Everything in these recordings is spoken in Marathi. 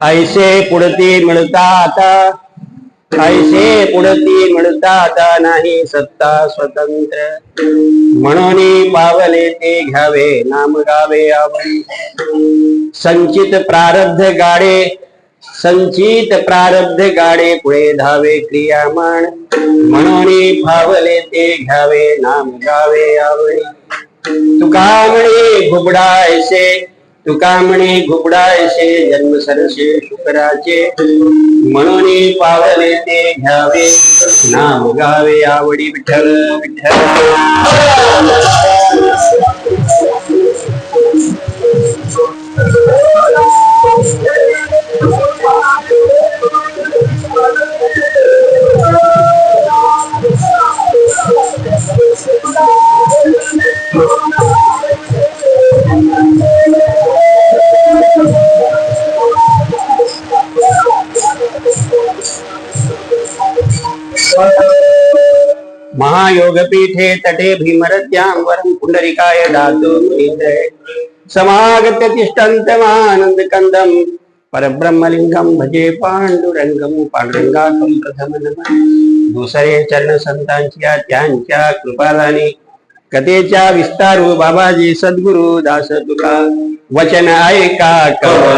ऐसे पुढती मिळतात, ऐसे पुढती मिळतात नाही सत्ता स्वतंत्र, म्हणून पावले ते घ्यावे नाम गावे आवडी. संचित प्रारब्ध गाडे, संचित प्रारब्ध गाडे पुढे धावे क्रियामान, म्हणून पावले ते घ्यावे नाम गावे आवडी. तुका म्हणे घुबडायसे, तुका म्हणे घुबडायसे जन्म सरसे शुकराचे, म्हणून पावले ते घ्यावे नाम गावे आवडी. विठ्ठल विठ्ठल. महायोगपीठे तटे भीमरत्यां वरं पुंडरीकाय दातु मुनीन्द्रे, समागत्य तिष्ठन्तमानन्द कंदं परब्रह्मलिंगं भजे पांडुरंगं. पांडुरंगाकं प्रथम नमः. दुसरे चरण संतांच्या त्यांच्या कृपालाने कथेच्या विस्तारू बाबाजी सद्गुरु दास तुका वचन ऐका कवळ.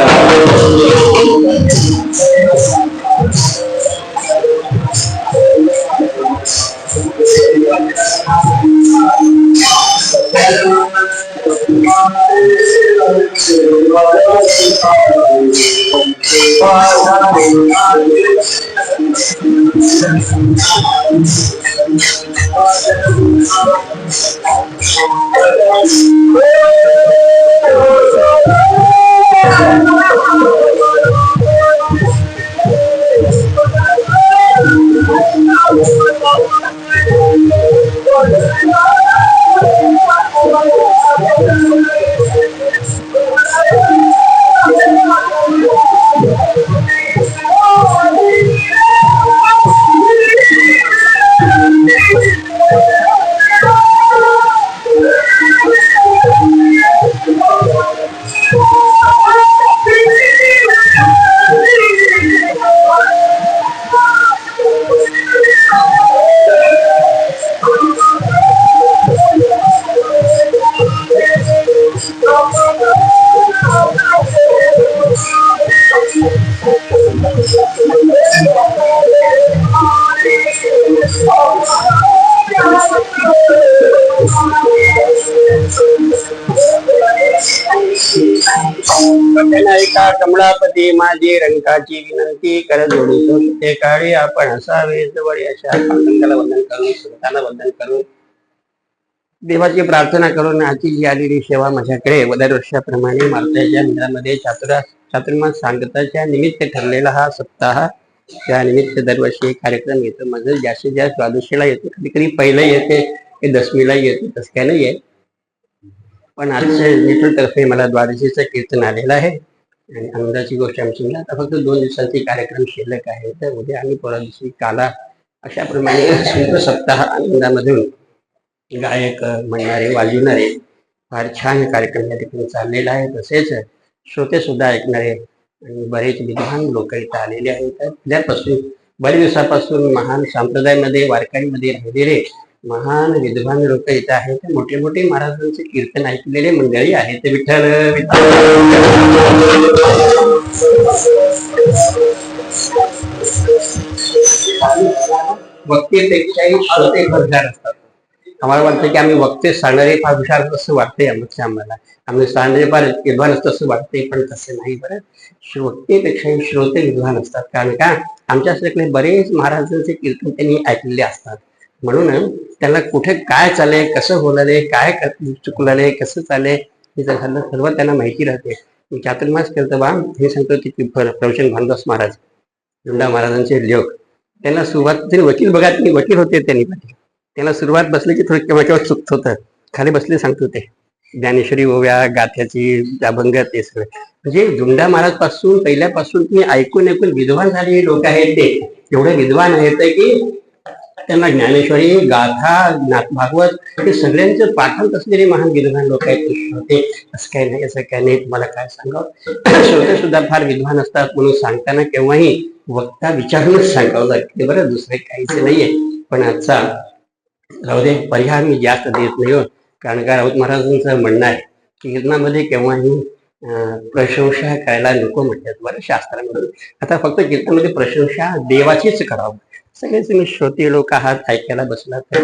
कमळापती माझी रंकाची विनंती कर जोडतो ते काळी आपण असावे जवळ. अशा पांडुरंगाला वंदन करून संतांना वंदन करून देवाची प्रार्थना करून आजची जी आलेली सेवा माझ्याकडे दरवर्षाप्रमाणे मार्गच्या मंदिरामध्ये चातुर्मास सांगताच्या निमित्त ठरलेला हा सप्ताह, त्या निमित्त दरवर्षी कार्यक्रम येतो. माझं जास्तीत जास्त द्वादशीला येतो, कधी कधी पहिलं येते, दशमीला येते, तसं काय नाही आहे. पण आजच्या नेतृत्वातर्फे मला द्वादशीचं कीर्तन आलेलं आहे आणि आनंदाची गोष्ट आमची आता फक्त 2 दिवसांचे कार्यक्रम शिल्लक आहे. तर उद्या आणि परवा दिवशी काला अशाप्रमाणे सुंदर सप्ताह आनंदामधून गायक म्हणणारे वाजवणारे फार छान कार्यक्रम या ठिकाणी चाललेला आहे. तसेच श्रोते सुद्धा ऐकणारे आणि बरेच विद्वान लोक इथं आलेले आहेत. पहिल्यापासून बरेच दिवसापासून महान संप्रदायामध्ये वारकरीमध्ये राहिलेले महान विद्वान लोक इथे आहेत, मोठे मोठे महाराजांचे कीर्तन ऐकलेले मंडळी आहेत. विठ्ठल वक्तेपेक्षाही श्रोते हुशार असतात. आम्हाला वाटतं की आम्ही वक्ते सांगणारे फार हुशार असं वाटतंय आम्हाला, आम्ही सांगणारे फार विद्वान असतं असं वाटतंय, पण तसं नाही. बरं, वक्तेपेक्षाही श्रोते विद्वान असतात. कारण का, आमच्यासारखे बरेच महाराजांचे कीर्तन त्यांनी ऐकलेले असतात. म्हणून त्याला कुठे काय चाललंय, कसं होणारे, काय चुकलेले, कसं चाललंय हे सर्व त्यांना माहिती राहते. चातुर्मास करतो बा हे सांगतो की प्रवचन भानदास महाराज जुंडा महाराजांचे लेख, त्यांना सुरुवात वकील बघा, वकील होते त्यांनी, त्यांना सुरुवात बसली की थोडी केव्हा केव्हा चुकत होतं. खाली बसले सांगतो ते ज्ञानेश्वरी ओव्या, गाथ्याची अभंग, ते सगळे म्हणजे जुंडा महाराज पासून पहिल्यापासून तुम्ही ऐकून विद्वान झालेले लोक आहेत. ते एवढे विद्वान आहेत की त्यांना ज्ञानेश्वरी, गाथा, भागवत हे सगळ्यांचं पाठवत असलेले महान विद्वान लोक आहेत होते. असं काही नाही, असं काही नाही, तुम्हाला काय सांगावं. श्रोते सुद्धा फार विद्वान असतात, म्हणून सांगताना केव्हाही वक्ता विचारूनच सांगावं लागते. बरं, दुसरे काहीच नाहीये. पण आजचा राहू दे, परिहार मी जास्त देत नाही हो. कारण का राऊत महाराजांचं म्हणणं आहे कीर्तनामध्ये केव्हाही प्रशंसा करायला नको म्हणतात. बरं, शास्त्रामध्ये आता फक्त कीर्तनामध्ये प्रशंसा देवाचीच करावं. सगळेच तुम्ही श्रोते लोक आहात, ऐकायला बसलात,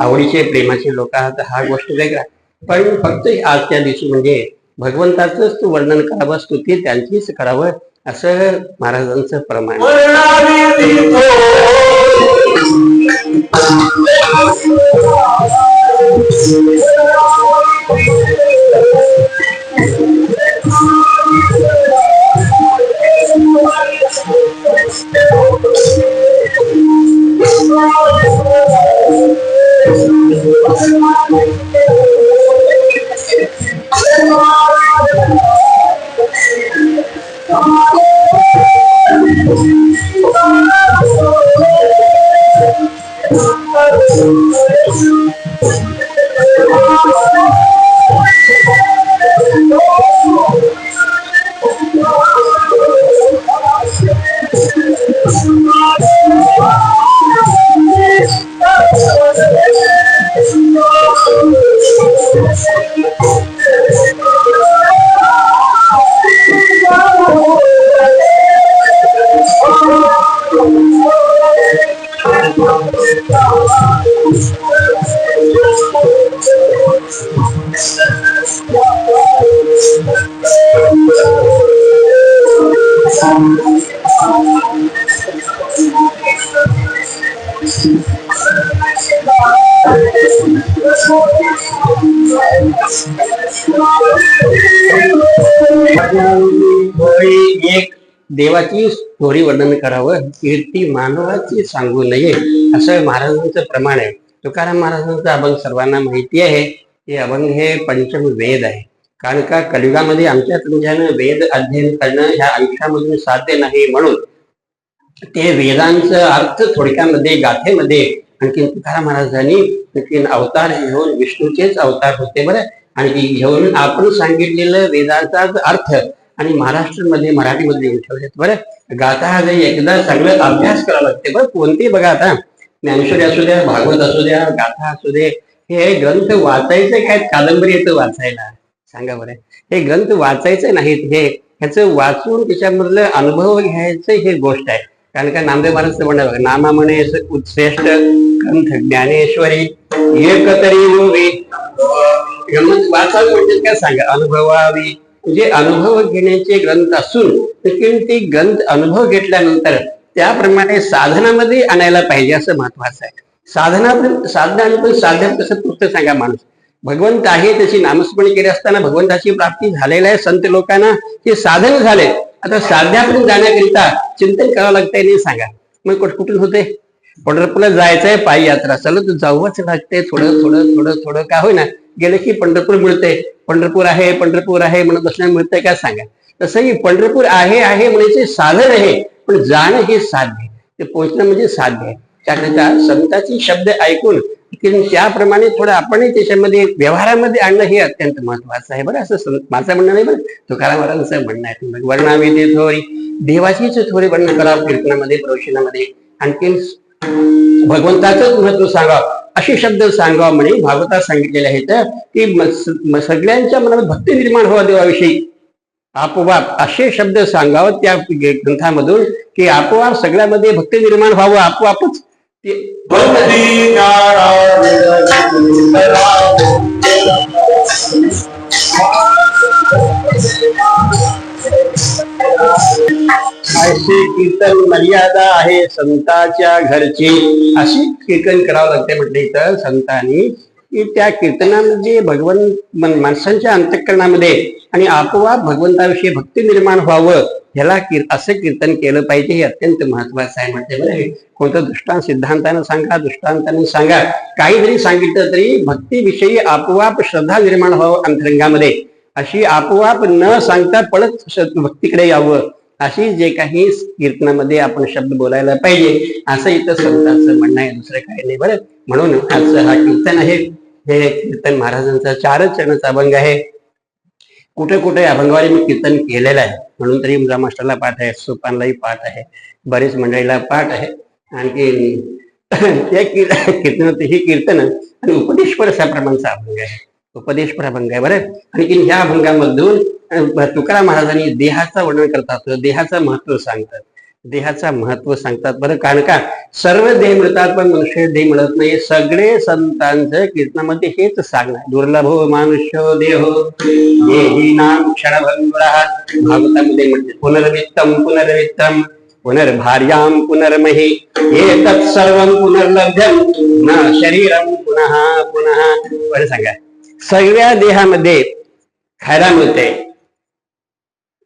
आवडीचे प्रेमाचे लोक आहात, हा गोष्ट वेगळा. पण फक्त आजच्या दिवशी म्हणजे भगवंताचंच वर्णन करावं, स्तुती त्यांचीच करावं, असं महाराजांचं प्रमाण. एक देवाची थोडी वर्णन करावं, कीर्ती मानवाची सांगू नये, असं महाराजांचं प्रमाण आहे. तुकाराम महाराजांचं अभंग सर्वांना माहिती आहे. हे अभंग हे पंचम वेद आहे. कारण का, कलियुगामध्ये आमच्या तुमच्यानं वेद अध्ययन करणं ह्या आयुष्यामधून साध्य नाही, म्हणून ते वेदांचा अर्थ थोडक्यामध्ये, गाथेमध्ये आणखी तुकाराम महाराजांनी आणखी अवतार घेऊन, विष्णूचेच अवतार होते बरं, आणि घेऊन आपण सांगितलेलं वेदांचा अर्थ आणि महाराष्ट्रामध्ये मराठीमध्ये लिहून ठेवलेत. बरं, गाथा हा एकदा चांगला अभ्यास करावा लागते. बरं, कोणतेही बघा, आता ज्ञानेश्वरी असू द्या, भागवत असू द्या, गाथा असू दे, हे ग्रंथ वाचायचे काय, कादंबरी येतं वाचायला, सांगा बरं. हे ग्रंथ वाचायचे नाहीत, हे ह्याचं वाचून त्याच्यामधलं अनुभव घ्यायचं हे गोष्ट आहे. कारण का, नामदेव महाराज म्हणा बघा, नामा म्हणे श्रेष्ठ ग्रंथ ज्ञानेश्वरी एक तरी वाचावी म्हणजे काय सांगा, अनुभवावी, म्हणजे अनुभव घेण्याचे ग्रंथ असून ते ग्रंथ अनुभव घेतल्यानंतर त्याप्रमाणे साधनामध्ये आणायला पाहिजे, असं महत्वाचं आहे. साधना आणि पण साधन कसं पुस्तक सांगा, माणूस भगवंत आहे त्याची नामस्मरण केले असताना भगवंताची प्राप्ती झालेल्या आहे. संत लोकांना हे साधन झाले. आता साध्यापर्यंत जाण्याकरिता चिंतन करावं लागतंय, नाही सांगा. मग कुठून होते, पंढरपूरला जायचंय, पायी यात्रा चालत जाऊच लागते. थोडं थोडं थोडं थोडं का होईना गेलं की पंढरपूर मिळते. पंढरपूर आहे म्हणत बसण्या मिळतंय का सांगा. तसंही पंढरपूर आहे म्हणायचे साधन आहे, पण जाणं हे साध्य, ते पोहोचणं म्हणजे साध्य आहे. त्याकरिता संतांची शब्द ऐकून त्याप्रमाणे थोडं आपणही त्याच्यामध्ये व्यवहारामध्ये आणणं हे अत्यंत महत्वाचं आहे. बरं, असं माझं म्हणणं नाही, बरं, तुकाराम महाराजांचं म्हणणं आहे. वर्णावी ते थोडी देवाचीच थोडी वर्णन करावं कीर्तनामध्ये, प्रवचनामध्ये, आणखी भगवंताचंच महत्व सांगा. असे शब्द सांगावा म्हणे भागवतात सांगितलेले आहेत की सगळ्यांच्या मनात भक्ती निर्माण व्हावा देवाविषयी आपोआप असे शब्द सांगावं त्या ग्रंथामधून की आपोआप सगळ्यामध्ये भक्ती निर्माण व्हावं आपोआपच अशी कीर्तन मर्यादा आहे संतांच्या घरची अशी कीर्तन करावं लागते म्हटले तर संतांनी की त्या कीर्तनामध्ये माणसांच्या अंतःकरणामध्ये आणि आपोआप भगवंताविषयी भक्ती निर्माण व्हावं ह्याला असं कीर्तन केलं पाहिजे हे अत्यंत महत्वाचं आहे म्हणते बरं कोणतं दृष्टांत सिद्धांतानं सांगा दृष्टांतानं सांगा काही जरी सांगितलं तरी भक्तीविषयी आपोआप श्रद्धा निर्माण व्हावं अंतरंगामध्ये अशी आपोआप न सांगता पळत भक्तीकडे यावं अशी जे काही कीर्तनामध्ये आपण शब्द बोलायला पाहिजे असं इथं संतांचं म्हणणं आहे दुसरं काही नाही बरं म्हणून आजचं हा कीर्तन आहे हे कीर्तन महाराजांचा 4 चरणाचा अभंग आहे कुठे कुठे अभंगावर मी कीर्तन केलेलं आहे म्हणून तरी मुला मास्टरला पाठ आहे सोपानलाही पाठ आहे बरेच मंडळीला पाठ आहे आणखी त्या कीर्तनात ही कीर्तन आणि उपदेशपर अशा प्रमाणचा अभंग आहे उपदेशपर अभंग आहे बरं आणखी ह्या अभंगामधून तुकाराम महाराजांनी देहाचं वर्णन करतात देहाचं महत्व सांगतात देहाचा महत्व सांगतात बरं कारण का सर्व देह मिळतात पण मनुष्य देह मिळत नाही सगळे संतांचं कीर्तनामध्ये हेच सांगणार दुर्लभो मानुष्य देह देही नाम क्षणभंगुरा भागवतामध्ये म्हणते पुनर्वित्तम पुनर्वित्तम पुनर्भार्याम पुनर्मही एतत् सर्वं पुनर्लभ्यम न शरीरम पुनः पुनः बरं सांगा सगळ्या देहामध्ये खायला मिळते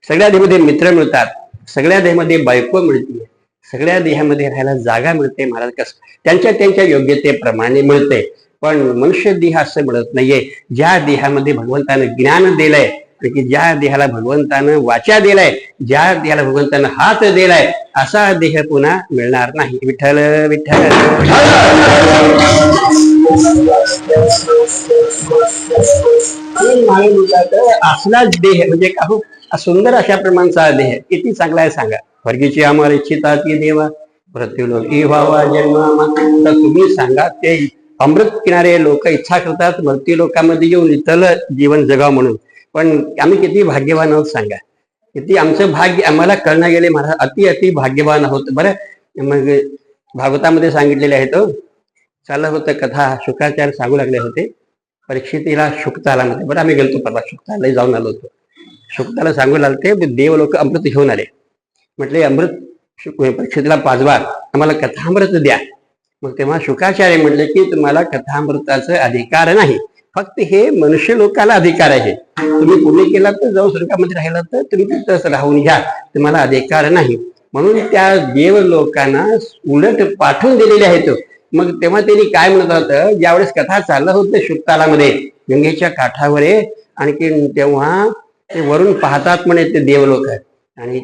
सगळ्या देहामध्ये मित्र मिळतात सगळ्या देहामध्ये बायको मिळते सगळ्या देहामध्ये राहायला जागा मिळते महाराज कसं त्यांच्या योग्यतेप्रमाणे मिळते पण मनुष्य देह असं मिळत नाहीये ज्या देहामध्ये भगवंतानं ज्ञान दिलंय की ज्या देहाला भगवंतानं वाचा दिलाय ज्या देहाला भगवंतानं हात दिलाय असा देह पुन्हा मिळणार नाही विठ्ठल विठ्ठल असला देह म्हणजे काहू सुंदर अशा प्रमाणचा देह किती चांगला आहे सांगा वर्गीची आम्हाला इच्छिता ती देवा मृत्यूलोकी व्हावा जन्म तर तुम्ही सांगा ते अमृत किनारे लोक इच्छा करतात मृत्यू लोकांमध्ये येऊन इथलं जीवन जगावं म्हणून पण आम्ही किती भाग्यवान आहोत सांगा किती आमचं भाग्य आम्हाला कळणं गेले महाराज अति भाग्यवान आहोत बरं मग भागवतामध्ये सांगितलेले आहेत चाललं होतं कथा शुक्राचार्य सांगू लागले होते परीक्षितीला शुक्ताला मध्ये बरं आम्ही गेलतो परवा शुक्ताला जाऊन आलो होतो शुक्ताला सांगू लागते देव लोक अमृत घेऊन आले म्हटले अमृत परीक्षितीला पाजवा आम्हाला कथामृत द्या मग तेव्हा शुक्राचार्य म्हटले की तुम्हाला कथामृताचा अधिकार नाही फक्त हे मनुष्य लोकाला अधिकार आहे तुम्ही पुण्य केला तर जाऊन स्वर्गामध्ये राहिला तर तुम्ही तिथंच राहून घ्या तुम्हाला अधिकार नाही म्हणून त्या देव लोकांना उलट पाठवून दिलेले आहेत मग तेव्हा त्यांनी काय म्हणत होतं ज्यावेळेस कथा चाललं होतं शुक्तालामध्ये गंगेच्या काठावर आणखी तेव्हा ते वरून पाहतात म्हणे ते देव लोक आणि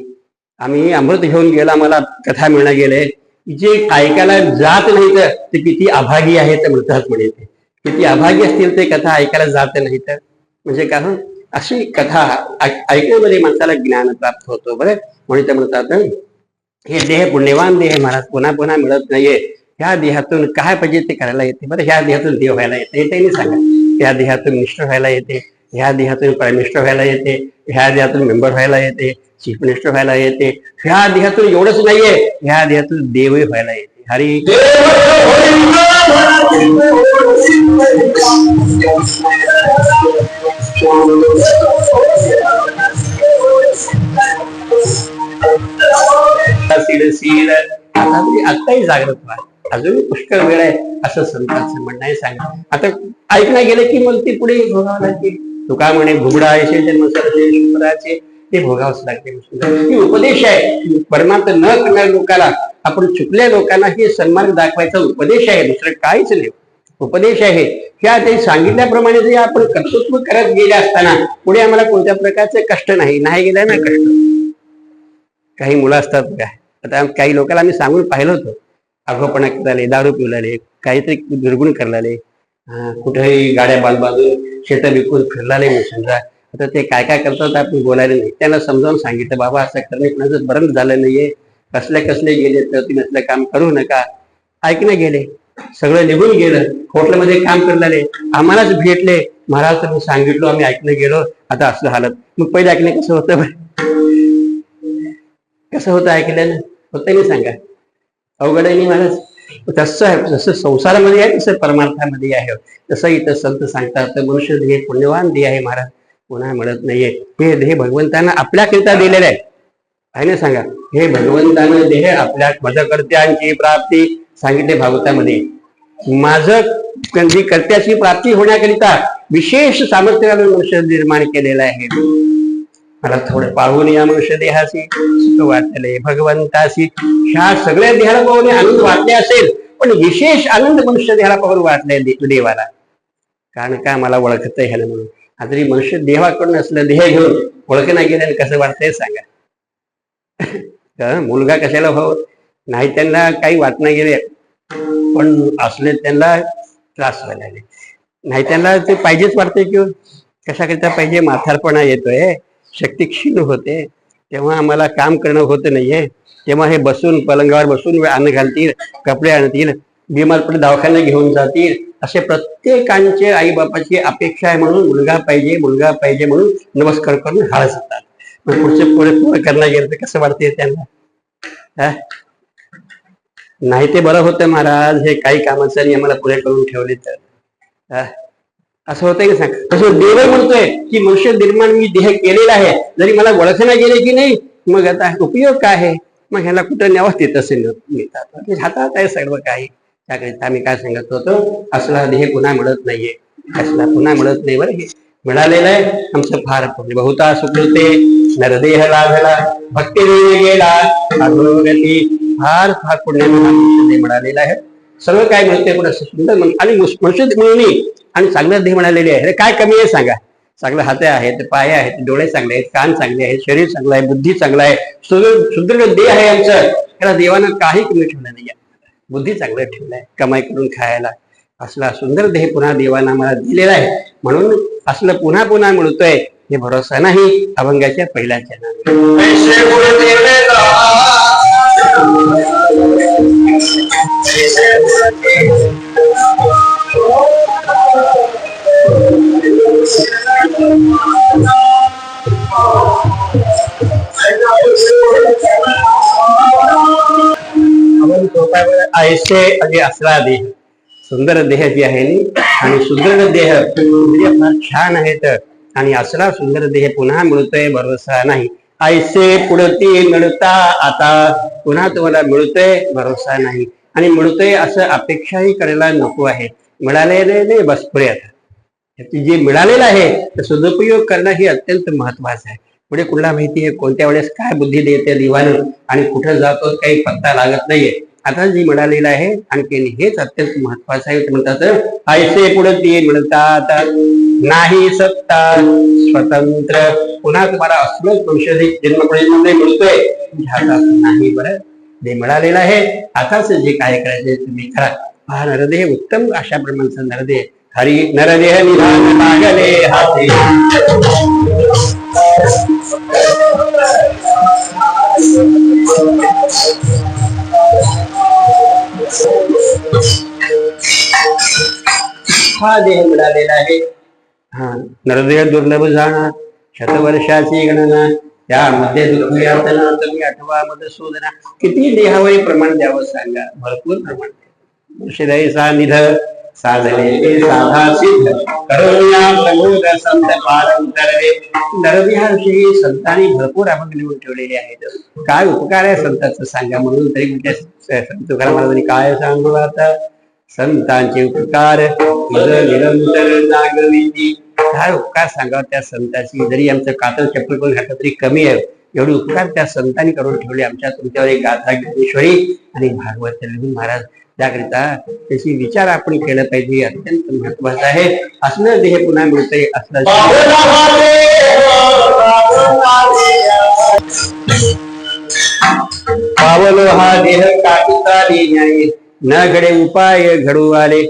आम्ही अमृत घेऊन गेला आम्हाला कथा मिळणं गेले जे ऐकायला जात नाही तर ते किती अभागी आहेत म्हणतात म्हणे ते किती अभागी असतील ते कथा ऐकायला जात नाही तर म्हणजे का अशी कथा ऐकण्यामध्ये माणसाला ज्ञान प्राप्त होतो बरं म्हणून ते म्हणतात हे देह पुण्यवान देह महाराज पुन्हा पुन्हा मिळत नाहीये ह्या देहातून काय पाहिजे ते करायला येते बरं ह्या देहातून देव व्हायला येते हे त्यांनी सांगा ह्या देहातून निष्ठ व्हायला येते ह्या देहातून प्राईम मिनिस्टर व्हायला येते ह्या देहातून मेंबर व्हायला येते चीफ मिनिस्टर व्हायला येते ह्या देहातून एवढंच नाहीये ह्या देहातून देवही व्हायला येते हरी आताही जागृत व्हा अजूनही पुष्कळ वेळ आहे असं संतांचं म्हणणं आहे सांगा आता ऐकण्यात गेले की मग ती पुढे भोगावं लागते तुका म्हणे घुबडा ऐसे जन्म सरचे ते भोगावंच लागते उपदेश आहे परमार्थ न करणाऱ्या लोकांना आपण चुकल्या लोकांना हे सन्मार्ग दाखवायचा उपदेश आहे दुसरं काहीच नाही उपदेश आहे ह्या ते सांगितल्याप्रमाणे जे आपण कर्तृत्व करत गेले असताना पुढे आम्हाला कोणत्या प्रकारचे कष्ट नाही गेले ना कष्ट काही मुलं असतात काय आता काही लोकांना आम्ही सांगून पाहिलं होतं आघोपणा करायला दारू पिवलाले काहीतरी दुर्गुण करलाले कुठेही गाड्या बांधून शेतं विकून फिरलाले मी समजा आता ते काय काय करतात आपण बोलायला नाही त्यांना समजावून सांगितलं बाबा असं करणे कुणाचं बरं झालं नाहीये कसले गेले तर तुम्ही असलं काम करू नका ऐकणं गेले सगळं निघून गेलं. हॉटेलमध्ये काम करणारे आम्हालाच भेटले, महाराज तुम्ही सांगितलं आम्ही ऐकलं गेलो, आता असलं हालत. मग पहिले ऐकणे कसं होतं, कसं होतं ऐकल्यानं? होतं नाही सांगा, अवघड आहे नाही महाराज. तसं आहे, जसं संसारामध्ये आहे तसं परमार्थामध्ये आहे. तसं इथं संत सांगतात मनुष्य देह पुण्यवान देह आहे महाराज, पुन्हा मिळत नाहीये. हे देह भगवंतानं आपल्याकरिता दिलेलं आहे ना सांगा. हे भगवंतानं देह आपल्या मदकर्त्यांची प्राप्ती सांगितले भागवतामध्ये. माझं कर्त्याची प्राप्ती होण्याकरिता विशेष सामर्थ्याने मनुष्य निर्माण केलेलं आहे. मला थोडं पाहून या मनुष्य देहाशी सुख वाटले भगवंताशी. ह्या सगळ्या देहाला पाहून आनंद वाटले असेल, पण विशेष आनंद मनुष्य देहाला पाहून वाटले देवाला. कारण का मला ओळखत आहे ह्याला म्हणून. जरी मनुष्य देवाकडून असलं देह घेऊन ओळखणं गेल्याने कसं वाटतंय सांगा. मुलगा कशाला भाऊ नाही, त्यांना काही वाटणं गेले, पण असले त्यांना त्रास व्हायला लागले. नाही त्यांना ते पाहिजेच वाटतंय किंवा कशाकरिता पाहिजे. म्हातारपणा येतोय, शक्ती क्षीण होते, तेव्हा आम्हाला काम करणं होत नाहीये. तेव्हा हे बसून पलंगावर बसून अन्न घालतील, कपडे आणतील, बिमार पडले दवाखान्यात घेऊन जातील. असे प्रत्येकांचे आई बापाची अपेक्षा आहे म्हणून मुलगा पाहिजे मुलगा पाहिजे म्हणून नमस्कार करून हाळ जातात. मग पुढचे पुढे करणं गेलं तर कसं वाटते त्यांना. नाही ते बरं होतं महाराज, हे काही कामाचं आम्हाला पुढे करून ठेवले तर असं होतंय की सांग. तसं देव म्हणतोय की मनुष्य निर्माण मी देह केलेला आहे, जरी मला ओळखणं गेले की नाही, मग आता उपयोग काय आहे. मग ह्याला कुठं न्यावं ते तसे नेतात, हातात आहे सर्व काही. त्याकरिता आम्ही काय सांगत होतो, असला देह पुन्हा मिळत नाहीये, असला पुन्हा मिळत नाही. बरं हे मिळालेलं आहे आमचं फार पुण्य. बहुता सुकृते नरदेह लाभला भक्ती गेला अधोगती. फार फार पुण्याने मिळालेलं आहे. सर्व काय मिळते पण असं सुंदर आणि मनुष्य मिळून आणि चांगलं देह मिळालेले आहे. काय कमी आहे सांगा. चांगलं हाते आहेत, पाय आहेत, डोळे चांगले आहेत, कान चांगले आहेत, शरीर चांगलं आहे, बुद्धी चांगला आहे, सुदृढ देह आहे आमचं. त्याला देवानं काही कमी ठेवलं नाही. बुद्धी चांगलं ठेवलंय कमाई करून खायला. असला सुंदर देह पुन्हा देवानं आम्हाला दिलेला आहे, म्हणून असलं पुन्हा पुन्हा मिळतोय हे भरोसा नाही. अभंगाच्या पहिल्या चरणाने ऐसे म्हणजे असला देह सुंदर देह जी आहे आणि सुंदर देह फार छान आहेत. आणि असला सुंदर देह पुन्हा मिळतोय भरोसा नाही. ऐसे पुढती मिळता आता पुन्हा तुम्हाला मिळतोय भरोसा नाही. आणि मिळतोय असं अपेक्षाही करायला नको आहे. मिळालेले नाही बस पुढे. आता जे मिळालेलं आहे तर सदुपयोग करणं हे अत्यंत महत्वाचं आहे. पुढे कुणाला माहिती आहे कोणत्या वेळेस काय बुद्धी देते देवानं आणि कुठं जातो काही पत्ता लागत नाहीये. आता जी मिळालेलं आहे आणखी हेच अत्यंत महत्वाचं आहे. म्हणतात ऐसे पुढे ती मिळतात नाही सत्ता स्वतंत्र. पुन्हा तुम्हाला असलंच औषधी जन्मप्रजन्मध्ये मिळतोय हातात नाही. बरं जे मिळालेलं आहे आताच जे काय करायचे तुम्ही करा. हा नरदेह उत्तम अशा प्रमाणचा नरदेह हरी नरदेह निधान लागले हाती. हा देह मिळालेला आहे. हा नरदेह दुर्लभ जाणार शतवर्षाची गणना त्यामध्ये दुर्मी यातना तुम्ही आठवा मधुसूदना. किती देहावरी प्रमाण द्यावं सांगा. भरपूर प्रमाण. श्रेयसा निध साधले साधा सिद्ध करुण्या प्रबोध संत पारंतरे. नरदेहाविषयी संतांनी भरपूर अभंग लिहून ठेवलेले आहेत. काय उपकार आहे संतांचं सांगा. म्हणून तरी संत तुकाराम महाराजांनी काय सांगू आता संतांचे उपकार मज निरंतर नागविती. काय उपकार सांगा त्या संतांची. जरी आमचं कातल चप्पल करून घातलं तरी कमी आहे. एवढे उपकार त्या संतांनी करून ठेवले आमच्या तुमच्यावर. एक गाथा ज्ञानेश्वरी आणि भागवत लिहून महाराज. त्याकरिता त्याची विचार आपण केला पाहिजे. अत्यंत महत्वाचं आहे. असलं देह पुन्हा मिळतंय असलं पावलो हा देह काटुता न्याय न घडे उपाय घडू आले.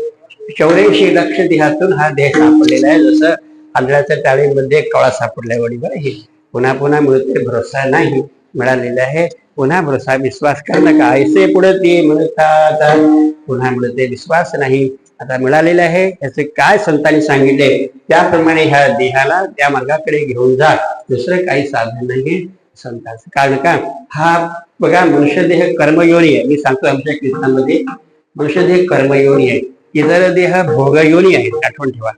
84 लक्ष देहातून हा देह सापडलेला आहे. जसं आंधळ्याच्या टाळीमध्ये कळा सापडलाय वडी. बरं हे पुन्हा पुन्हा मिळतोय भरोसा नाही. मिळालेले आहे. पुन्हा भरोसा विश्वास कर नका ऐसे पुढे ते म्हणतात. पुन्हा मिळते विश्वास नाही. आता मिळालेले आहे याचे काय संतांनी सांगितले त्याप्रमाणे ह्या देहाला त्या मार्गाकडे घेऊन जा. दुसरं काही साधन नाही संतांचं. कारण का हा बघा मनुष्य देह कर्मयोनी आहे. मी सांगतो आमच्या कीर्तनामध्ये मनुष्य देह कर्मयोनी आहे, इतर देह भोगयोनी आहे. आठवण ठेवा,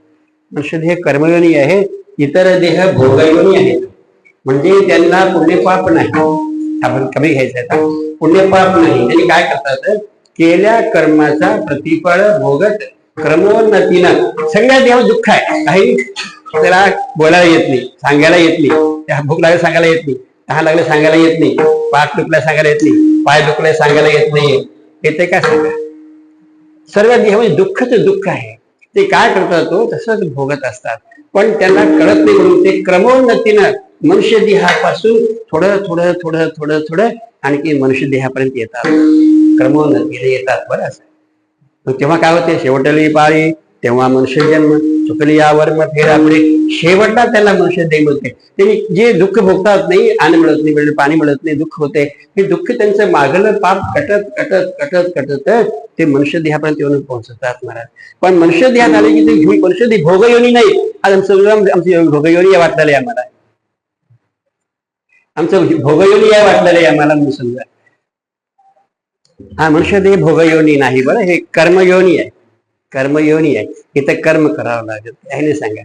मनुष्य देह कर्मयोनी आहे, इतर देह भोगयोनी आहे. म्हणजे त्यांना पुण्यपाप नाही. आपण कमी घ्यायचं आता, पुण्यपाप नाही. त्यांनी काय करतात केल्या कर्माचा प्रतिफळ भोगत क्रमोन्नतीनं. सगळ्या देह दुःख आहे, काही त्याला बोलायला येत नाही, सांगायला येत नाही, त्या भूक लागले सांगायला येत नाही, तहान लागले सांगायला येत नाही, पाठ दुखला सांगायला येत नाही, पाय दुखले सांगायला येत नाही. येते काय सांगा. सर्व देह म्हणजे दुःखच दुःख आहे. ते काय करतात तो तसंच भोगत असतात, पण त्यांना कळत नाही. म्हणून ते क्रमोन्नतीनं मनुष्य देहापासून थोडं थोडं थोडं थोडं थोडं आणखी मनुष्य देहापर्यंत येतात, क्रमोन्नतीने येतात. बरं असं तेव्हा काय होते शेवटली पाळी तेव्हा मनुष्य जन्म चुकली यावर मग फेरा पुढे. शेवटला त्याला मनुष्य देह मिळते. ते जे दुःख भोगतात नाही, अन्न मिळत नाही, पाणी मिळत नाही, दुःख होते. हे दुःख त्यांचं मागलं पाप कटत कटत कटत कटत ते मनुष्य देहापर्यंत येऊन पोहोचतात महाराज. पण मनुष्य देहात आले की ते मनुष्य देह भोगयोनी नाही. आज आमची भोगयोनी वाटलेलं आहे आम्हाला, आमचं भोगयोनी आहे वाटलेलं आहे आम्हाला म्हणून समजा. हा मनुष्य देह भोगयोनी नाही. बरं हे कर्मयोनी आहे, कर्मयोनी आहे. इथं कर्म करावं लागत आहे ना सांगा.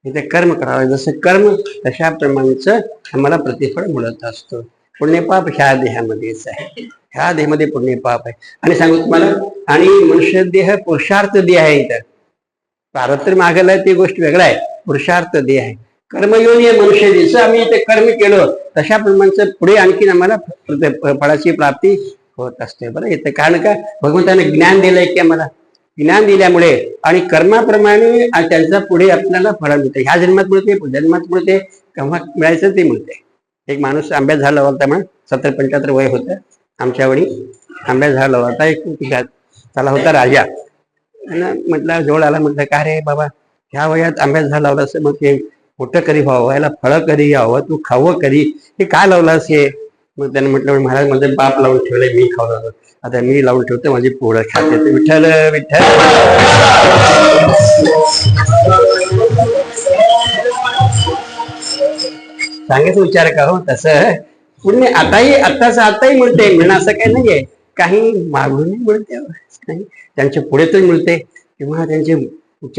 इथे कर्म करावं, जसं कर्म तशा प्रमाणेच आम्हाला प्रतिफळ मिळत असतो. पुण्यपाप ह्या देहामध्येच आहे, ह्या देहामध्ये पुण्यपाप आहे. आणि सांगू तुम्हाला, आणि मनुष्य देह पुरुषार्थ देह आहे. इथं पारत्र मागला ती गोष्ट वेगळा आहे, पुरुषार्थ देह आहे. कर्मयोनी आहे मनुष्य देह. जसं आम्ही इथे कर्म केलं तशा प्रमाणचं पुढे आणखीन आम्हाला फळाची प्राप्ती होत असते. बरं येतं कारण का भगवंताने ज्ञान दिलंय की आम्हाला, ज्ञान दिल्यामुळे आणि कर्माप्रमाणे त्यांचा पुढे आपल्याला फळ मिळते. ह्या जन्मात मिळते, जन्मात मिळते, केव्हा मिळायचं ते मिळते. एक माणूस आंब्यात झाड लावला होता, म्हणून 70-75 वय होतं आमच्या वेळी. आंब्यात झाड लावला होता, एक त्याला होता राजा. म्हटलं जवळ आला, म्हटलं का रे बाबा ह्या वयात आंब्यात झाड लावलं असं, मग ते मोठं कधी व्हावं, याला फळं कधी यावं, तू खावं कधी, हे काय लावलं असे. मग त्याने म्हटलं महाराज माझे बाप लावून ठेवलंय, मी खावलं, आता मी लावून ठेवतो, माझी पोळं खाते. विठ्ठल विठ्ठल सांगायचा विचार का हो. तसं पुण्य आताही मिळते, मिळणं असं काही नाहीये. काही मागूनही मिळते, काही त्यांच्या पुढे तर मिळते किंवा त्यांचे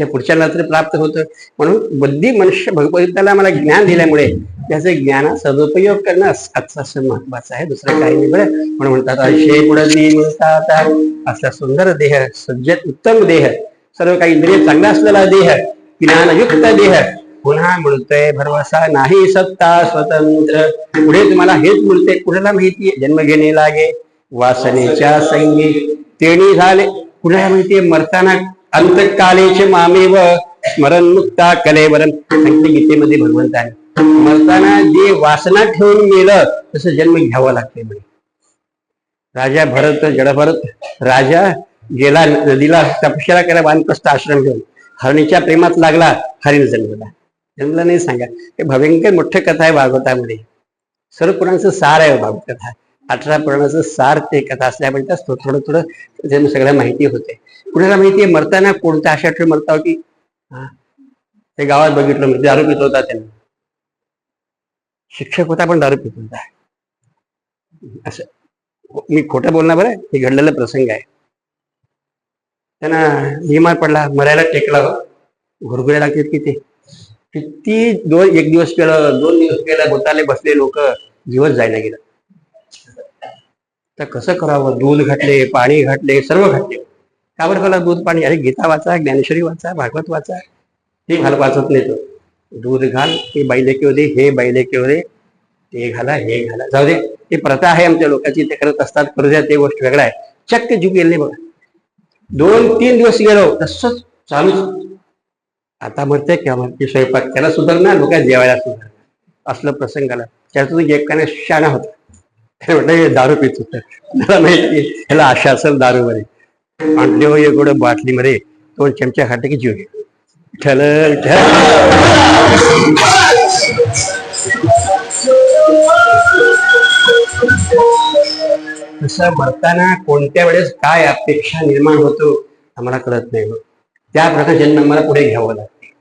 पुढच्याला तर प्राप्त होतं. म्हणून बुद्धी मनुष्य भगवंताला मला ज्ञान दिल्यामुळे त्याचे ज्ञाना सदुपयोग करणं असं महत्वाचं आहे, दुसरं काही नाही. बरं म्हणून म्हणतात अशे पुढे मिळतात. असा सुंदर देह, सज्जत उत्तम देह, सर्व काही इंद्रिय चांगला असलेला देह, ज्ञानयुक्त देह पुन्हा मिळतोय. भरवसा नाही सत्ता स्वतंत्र. पुढे तुम्हाला हेच मिळते. कुणाला माहितीये जन्म घेणे लागे वासनेच्या संगी तेणी झाले. कुणाला माहितीये मरताना अंतकालेचे मामेव स्मरण मुक्ता कलेवरम. सांगितले गीतेमध्ये भगवंताने मरताना जे वासना ठेवून गेलं तसं जन्म घ्यावं लागते. म्हणे राजा भरत, जडभरत राजा गेला नदीला तपश्चर्या केला, वानप्रस्थ आश्रम घेऊन हरणीच्या प्रेमात लागला, हरिण जन्मला नाही सांगा. हे भयंकर मोठं कथा आहे भागवतामध्ये. सर्व पुराणाचं सार आहे भागवत कथा. 18 पुराणाचं सार ते कथा असल्यामुळे थोडं थोडं त्यांना सगळ्या माहिती होते. कुणाला माहितीये मरताना कोणत्या अशा ठेवून मरता की ते गावात बघितलं दारू पित होता, त्यांना शिक्षक होता पण दारू पित होता. असं मी खोटं बोलणार बरं, हे घडलेला प्रसंग आहे. त्यांना बिमार पडला, मरायला टेकला, घुरघुऱ्या लागतात किती एक दिवस केलं, 2 दिवस केलं, बोटाले बसले लोक, दिवस जायला गेला. तर कसं करावं, दूध घातले, पाणी घातले, सर्व घातले. का बरं मला दूध पाणी, अरे गीता वाचा, ज्ञानेश्वरी वाचा, भागवत वाचा, ते वाचत नाही. तो दूध घाल, ते बैले केव दे, हे बैले केव दे, ते घाला, हे घाला, जाऊ दे. ते प्रथा आहे आमच्या लोकांची, ते करत असतात, करू द्या, ते गोष्ट वेगळा आहे. चक्क जीव गेले बघा. 2-3 दिवस गेलो तसंच चालूच. आता म्हणते किंवा म्हणते स्वयंपाक त्याला सुधारणार, लोक जेवायला सुधारणार, असलं प्रसंग आला. त्यातून एक शाणा होता, म्हटलं दारू पित होत, मला माहिती ह्याला आशा असेल दारू मध्ये, आणले हो एक गोड बाटली मध्ये 2 चमचे खाते की जीव घे. ठल तसं मरताना कोणत्या वेळेस काय अपेक्षा निर्माण होतो आम्हाला कळत नाही. त्याप्रकारे जन्म मला पुढे घ्यावं लागते,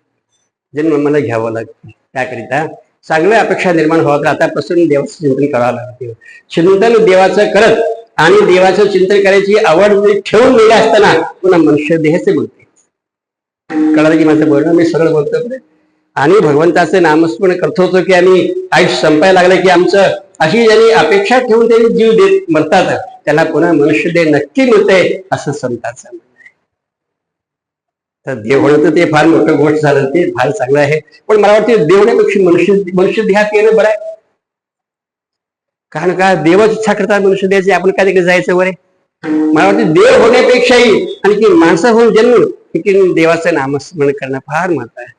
जन्म मला घ्यावं लागते. त्याकरिता चांगल्या अपेक्षा निर्माण व्हावं तर आतापासून देवाचं चिंतन करावं लागते. चिंतन देवाचं करत आणि देवाचं चिंतन करायची आवड ठेवून गेले असताना पुन्हा मनुष्य देहाचे बोलते. कळालं की माझं बोलणं मी सगळं बोलतो. आणि भगवंताचं नामस्मरण करत होतो की आम्ही आयुष्य संपायला लागलं की आमचं अशी ज्यांनी अपेक्षा ठेवून त्यांनी जीव देत मरतात त्यांना पुन्हा मनुष्य देह नक्की मिळते असं संतांचं म्हणणं आहे. तर देव होणं तर ते फार मोठं गोष्ट झालं, ते फार चांगलं आहे. पण मला वाटतं देवण्यापेक्षा मनुष्य देहात येणं बरं आहे. कारण का देवच इच्छा करतात मनुष्य देहाची, आपण काय तिकडे जायचं वरे. मला वाटतं देव होण्यापेक्षाही आणखी माणसं होऊन जन्म की देवाचं नामस्मरण करणं फार महत्व आहे.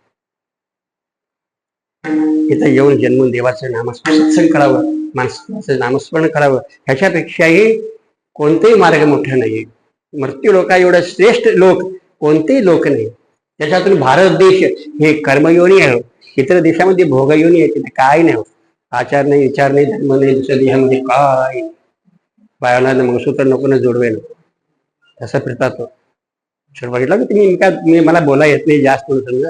इथं येऊन जन्मून देवाचं नामस्मरण करावं, माणसाचं नामस्मरण करावं, ह्याच्यापेक्षाही कोणतेही मार्ग मोठा नाही. मृत्यू लोका एवढं श्रेष्ठ लोक कोणतेही लोक नाही. त्याच्यातून भारत देश हे कर्मयोनी आहे. इतर देशामध्ये भोगयोनी आहे, तिथे काय नाही. आचार नाही, विचार नाही, धर्म नाही, दुसऱ्या देशामध्ये काय बायाला मंगळसूत्र नको ना जोडवे नको तसं फिरतात. तो बघितलं की तुम्ही मला बोला येत नाही जास्त म्हणून समजा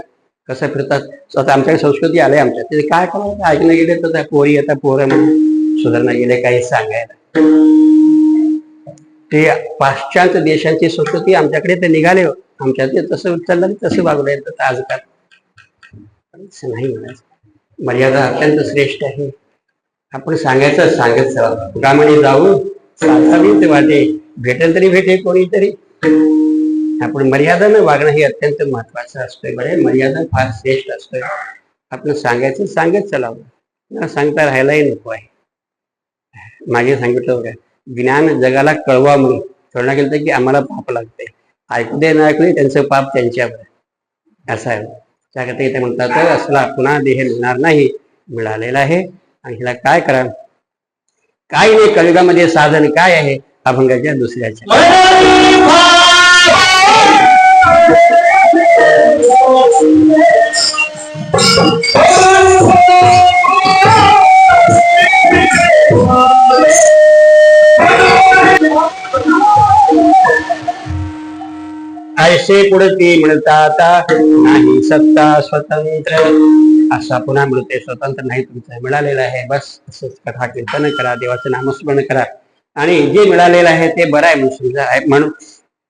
कसं फिरतात. स्वतः आमच्याकडे संस्कृती आले आमच्या तिथे काय करायचं, ऐकणं गेले तर पोरी येतात, पोरं म्हणून सुधारणा गेले काही सांगायला. ते पाश्चात्य देशांची संस्कृती आमच्याकडे ते निघाले. आमच्या ते तसं चाललं तसं वागलं येतं आजकाल. नाही म्हणायचं, मर्यादा अत्यंत श्रेष्ठ आहे. आपण सांगायचं सांगत गामाने जाऊ साधावी वाटे भेटेल तरी भेटे कोणीतरी. आपण मर्यादानं वागणं हे अत्यंत महत्वाचं असतंय. बरं, मर्यादा फार श्रेष्ठ असतोय. आपण सांगायचं सांगत चलावं, सांगता राहायलाही नको आहे. मागे सांगितलं बघा, ज्ञान जगाला कळवा म्हणून कळणं गेलं की आम्हाला पाप लागते. ऐकू दे ना ऐकू दे त्यांचं पाप त्यांच्यावर असं आहे. त्याकरता इथे म्हणतात असला पुन्हा देह मिळणार नाही, मिळालेला आहे. आणि हिला काय करा, काय नाही. कलियुगामध्ये साधन काय आहे, अभंगाच्या दुसऱ्याच्या. ऐसे पुढे म्हणतात नाही सत्ता स्वतंत्र, असा पुन्हा मिळते. स्वतंत्र नाही, तुमचं मिळालेलं आहे. बस असंच कथा कीर्तन करा, देवाचं नामस्मरण करा आणि जे मिळालेलं आहे ते बरं आहे म्हणून समजा. म्हणून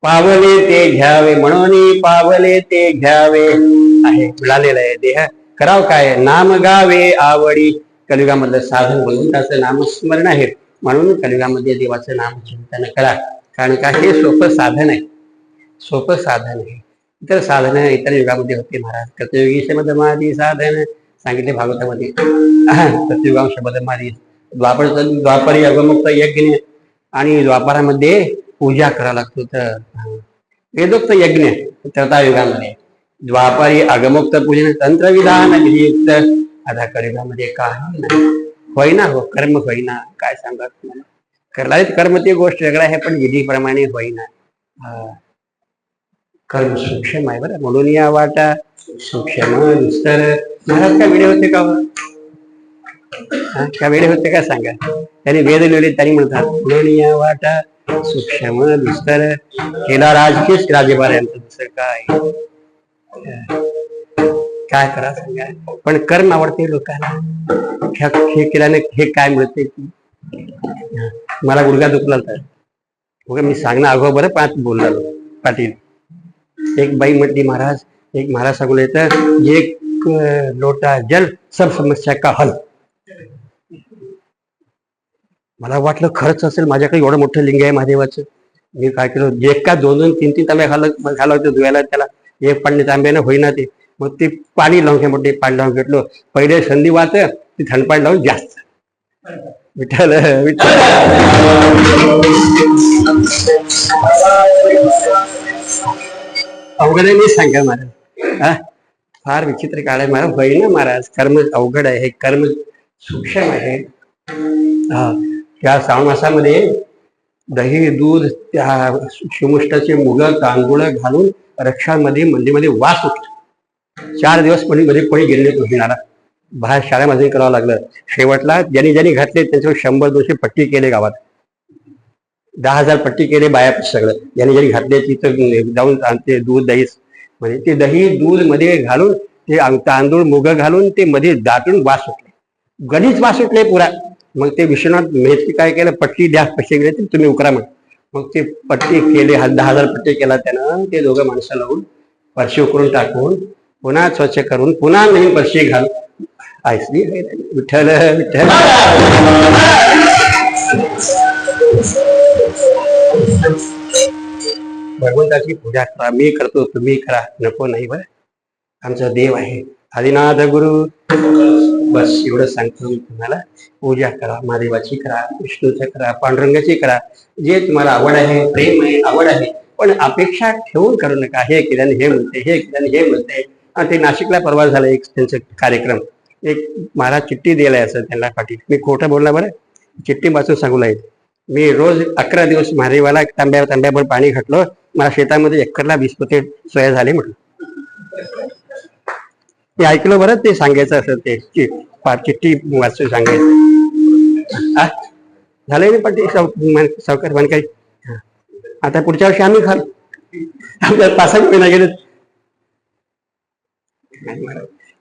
पावले ते घ्यावे, म्हणून पावले ते घ्यावे आहे. मिळालेलं आहे देह, कराव काय, नाम गावे आवडी. कलियुगामधलं साधन म्हणून त्याचं नामस्मरण आहे. म्हणून कलियुगामध्ये देवाचं नाम चिंतन करा. कारण का हे सोपं साधन आहे, सोपं साधन आहे. इतर साधन इतर युगामध्ये होते महाराज. कतयुगी शब्दमादी साधन सांगितले भागवतामध्ये. कतयुगाम शब्दमादी द्वापरी अगमुक्त यज्ञ आणि द्वापारामध्ये पूजा करावं लागतो. तर वेदोक्त यज्ञ त्रेतायुगामध्ये, द्वापारी अगमुक्त पूजन तंत्रविधान विधियुक्त. आता कलियुगामध्ये काही नाही, होईना हो कर्म होईना. काय सांगा तुम्हाला, करला कर्म ती गोष्ट वेगळा आहे, पण विधीप्रमाणे होईना. कर्म सूक्ष्म आहे बरं, म्हणून या वाटा सूक्ष्म विस्तर. महाराज काय वेळे होते का, काय वेळे होते का सांगा. त्यांनी वेद लिहिले त्यांनी म्हणतात म्हणून या वाटा सूक्ष्म विस्तर केला राजकीय राजेबार यांचं. दुसरं काय करा सांगा. पण कर्म आवडते लोकांना. हे केल्याने हे काय मिळते. मला गुडघा दुखला तर मी सांगणं अगो बरं पाच बोललो पाटील. एक बाई म्हटली महाराज, एक महाराज सांगून येतं एक लोटा जल सब समस्या का हल. मला वाटलं खरंच असेल, माझ्याकडे एवढं मोठं लिंग आहे महादेवाचं. मी काय केलं, एक का दोन तीन तांबे घाला होते धुवायला. त्याला एक पाणी तांब्यानं होईना ते. मग ते पाणी लावून मोठे पाणी लावून घेतलो. पहिले संधी वाच ती थंड पाणी लावून जास्त. विठ्ठल विठ्ठल. अवघड आहे, मी सांगा महाराज. फार विचित्र काळ आहे महाराज. होईना महाराज, कर्म अवघड आहे. हे कर्म सूक्ष्म आहे. त्या श्रावण मासामध्ये दही दूध त्या शिमुष्टाचे मुग तांदूळ घालून रक्षामध्ये मंदिरमध्ये वास उठला. 4 दिवस मध्ये कोणी गेले तो घेणारा. बाहेर शाळेमध्ये करावं लागलं. शेवटला ज्यांनी ज्यांनी घातले त्यांच्यावर 100-200 पट्टी केले गावात. 10,000 पट्टी केले बाया सगळं. ज्यांनी ज्यांनी घातले तिथं जाऊन ते दूध दही म्हणजे ते दही दूध मध्ये घालून ते तांदूळ मुग घालून ते मध्ये दाटून वास सुटले, गणित वास सुटले पुरा. मग ते विश्वनाथ मेहती काय केलं, पट्टी द्या पैसे गेले तुम्ही उकरा म्हण. मग ते पट्टी केले, 10,000 पट्टी केला त्यानं. ते दोघं माणसं लावून फरशी उकरून टाकून पुन्हा स्वच्छ करून पुन्हा नवीन फरशी घाल. ऐसली विठ्ठल विठ्ठल. भगवंताची पूजा करा, मी करतो तुम्ही करा, नको नाही. बरं आमचा देव आहे आदिनाथ गुरु. बस एवढं सांगतो मी तुम्हाला. पूजा करा, महादेवाची करा, विष्णूचं करा, पांडुरंगाची करा, जे तुम्हाला आवड आहे, प्रेम आहे, आवड आहे. पण अपेक्षा ठेवून करू नका. हे केल्याने हे म्हणते, हे केल्याने हे म्हणते. ते नाशिकला परवा झालं एक त्यांचा कार्यक्रम. एक महाराज चिठ्ठी दिलाय असं त्यांना पाठी. मी खोटं बोलला बरं, चिठ्ठी वाचून सांगू लागेल. मी रोज 11 दिवस महादेवाला तांब्याभर पाणी घातलं. मला शेतामध्ये एकरला 20 पोते सोया झाले म्हटलं. ते ऐकलं बरं, ते सांगायचं असं ते चिठ्ठी वाचून सांगायचं. झालंय ना पट्टी सावकार बनकारी. आता पुढच्या वर्षी आम्ही खाल. आमच्या 5-6 महिना गेले.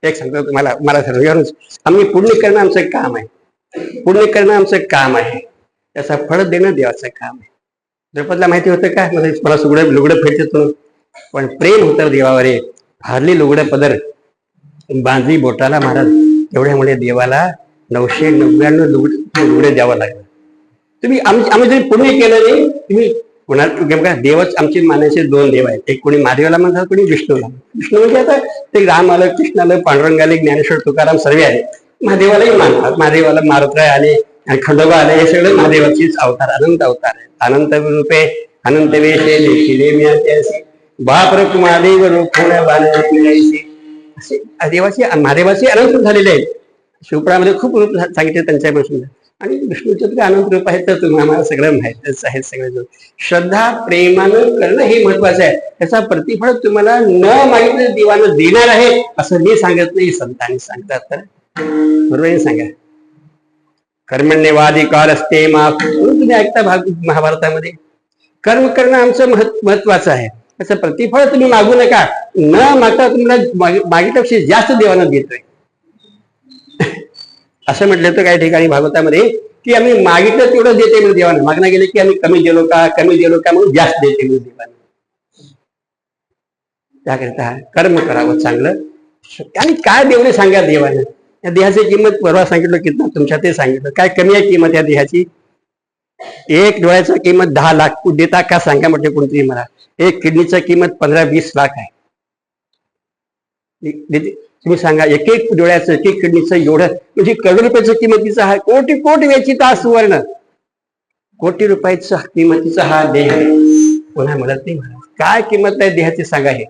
एक सांगतो तुम्हाला, मला सर्व आम्ही पुण्य करणं आमचं काम आहे. पुण्य करणं आमचं काम आहे, त्याचं फळ देणं देवाचं काम आहे. द्रौपदीला माहिती होतं का मला लुगडं फेडतो, पण प्रेम होतं देवावर. फारली लुगडं पदर बांधली बोटाला महाराज. एवढ्यामुळे देवाला 999 लुगडे द्यावं लागलं. तुम्ही आम्ही जरी पुण्य केलं नाही, तुम्ही कोणाला देवच आमची मानायचे 2 देव आहेत. एक कोणी महादेवाला म्हणतात, कोणी विष्णूला. विष्णू म्हणजे आता ते राम आलं, कृष्ण आलं, पांडुरंग आले, ज्ञानेश्वर तुकाराम सर्व आले. महादेवालाही मानतात. महादेवाला मारुतराय आले, खंडोबा आले, हे सगळे महादेवाचीच अवतार, अनंत अवतार आहे. अनंत रूपे अनंत वेशे देखिले मी असे बापर महादेव रूप असे देवाचे महादेवाचे अनंत रूप झालेले आहेत. शिवपुरामध्ये खूप रूप सांगितले त्यांच्यापासून. आणि विष्णूचं तर अनंत रूप आहे, तर तुम्ही आम्हाला सगळं माहितच आहे. सगळं श्रद्धा प्रेमानं करणं हे महत्वाचं आहे. त्याचा प्रतिफळ तुम्हाला न मागितलं देवानं देणार आहे असं मी सांगत नाही, संतांनी सांगतात. तर बरोबर सांगा, कर्मण्यवाधिकार असते माफ. तुम्ही ऐकता महाभारतामध्ये कर्म करणं आमचं महत्वाचं आहे. त्याचं प्रतिफळ तुम्ही मागू नका. न मागता तुम्हाला मागितल्यापेक्षा जास्त देवानं देतोय असं म्हटलं तर काही ठिकाणी भागवतामध्ये की आम्ही मागितलं तेवढं देते म्हणून देवानं. मागणं गेले की आम्ही कमी दिलो का म्हणून जास्त देते म्हणून देवानं. त्याकरिता कर्म करावं चांगलं. आणि काय देवने सांगा देवानं. या देहाची किंमत परवा सांगितलं की तुमच्या ते सांगितलं. काय कमी आहे किंमत या देहाची? एक डोळ्याची किंमत 10 लाख देता का सांगा म्हटलं कोणतरी मला. एक किडनीची किंमत 15-20 लाख आहे. तुम्ही सांगा, एक डोळ्याचं, एक किडनीचं एवढं म्हणजे करोड रुपयाचं किंमतीचा हा, कोटी वेचीचा हा सुवर्ण, कोटी रुपयाचा किंमतीचा हा देह पुन्हा म्हणत नाही. काय किंमत आहे देहाची सांगा. हे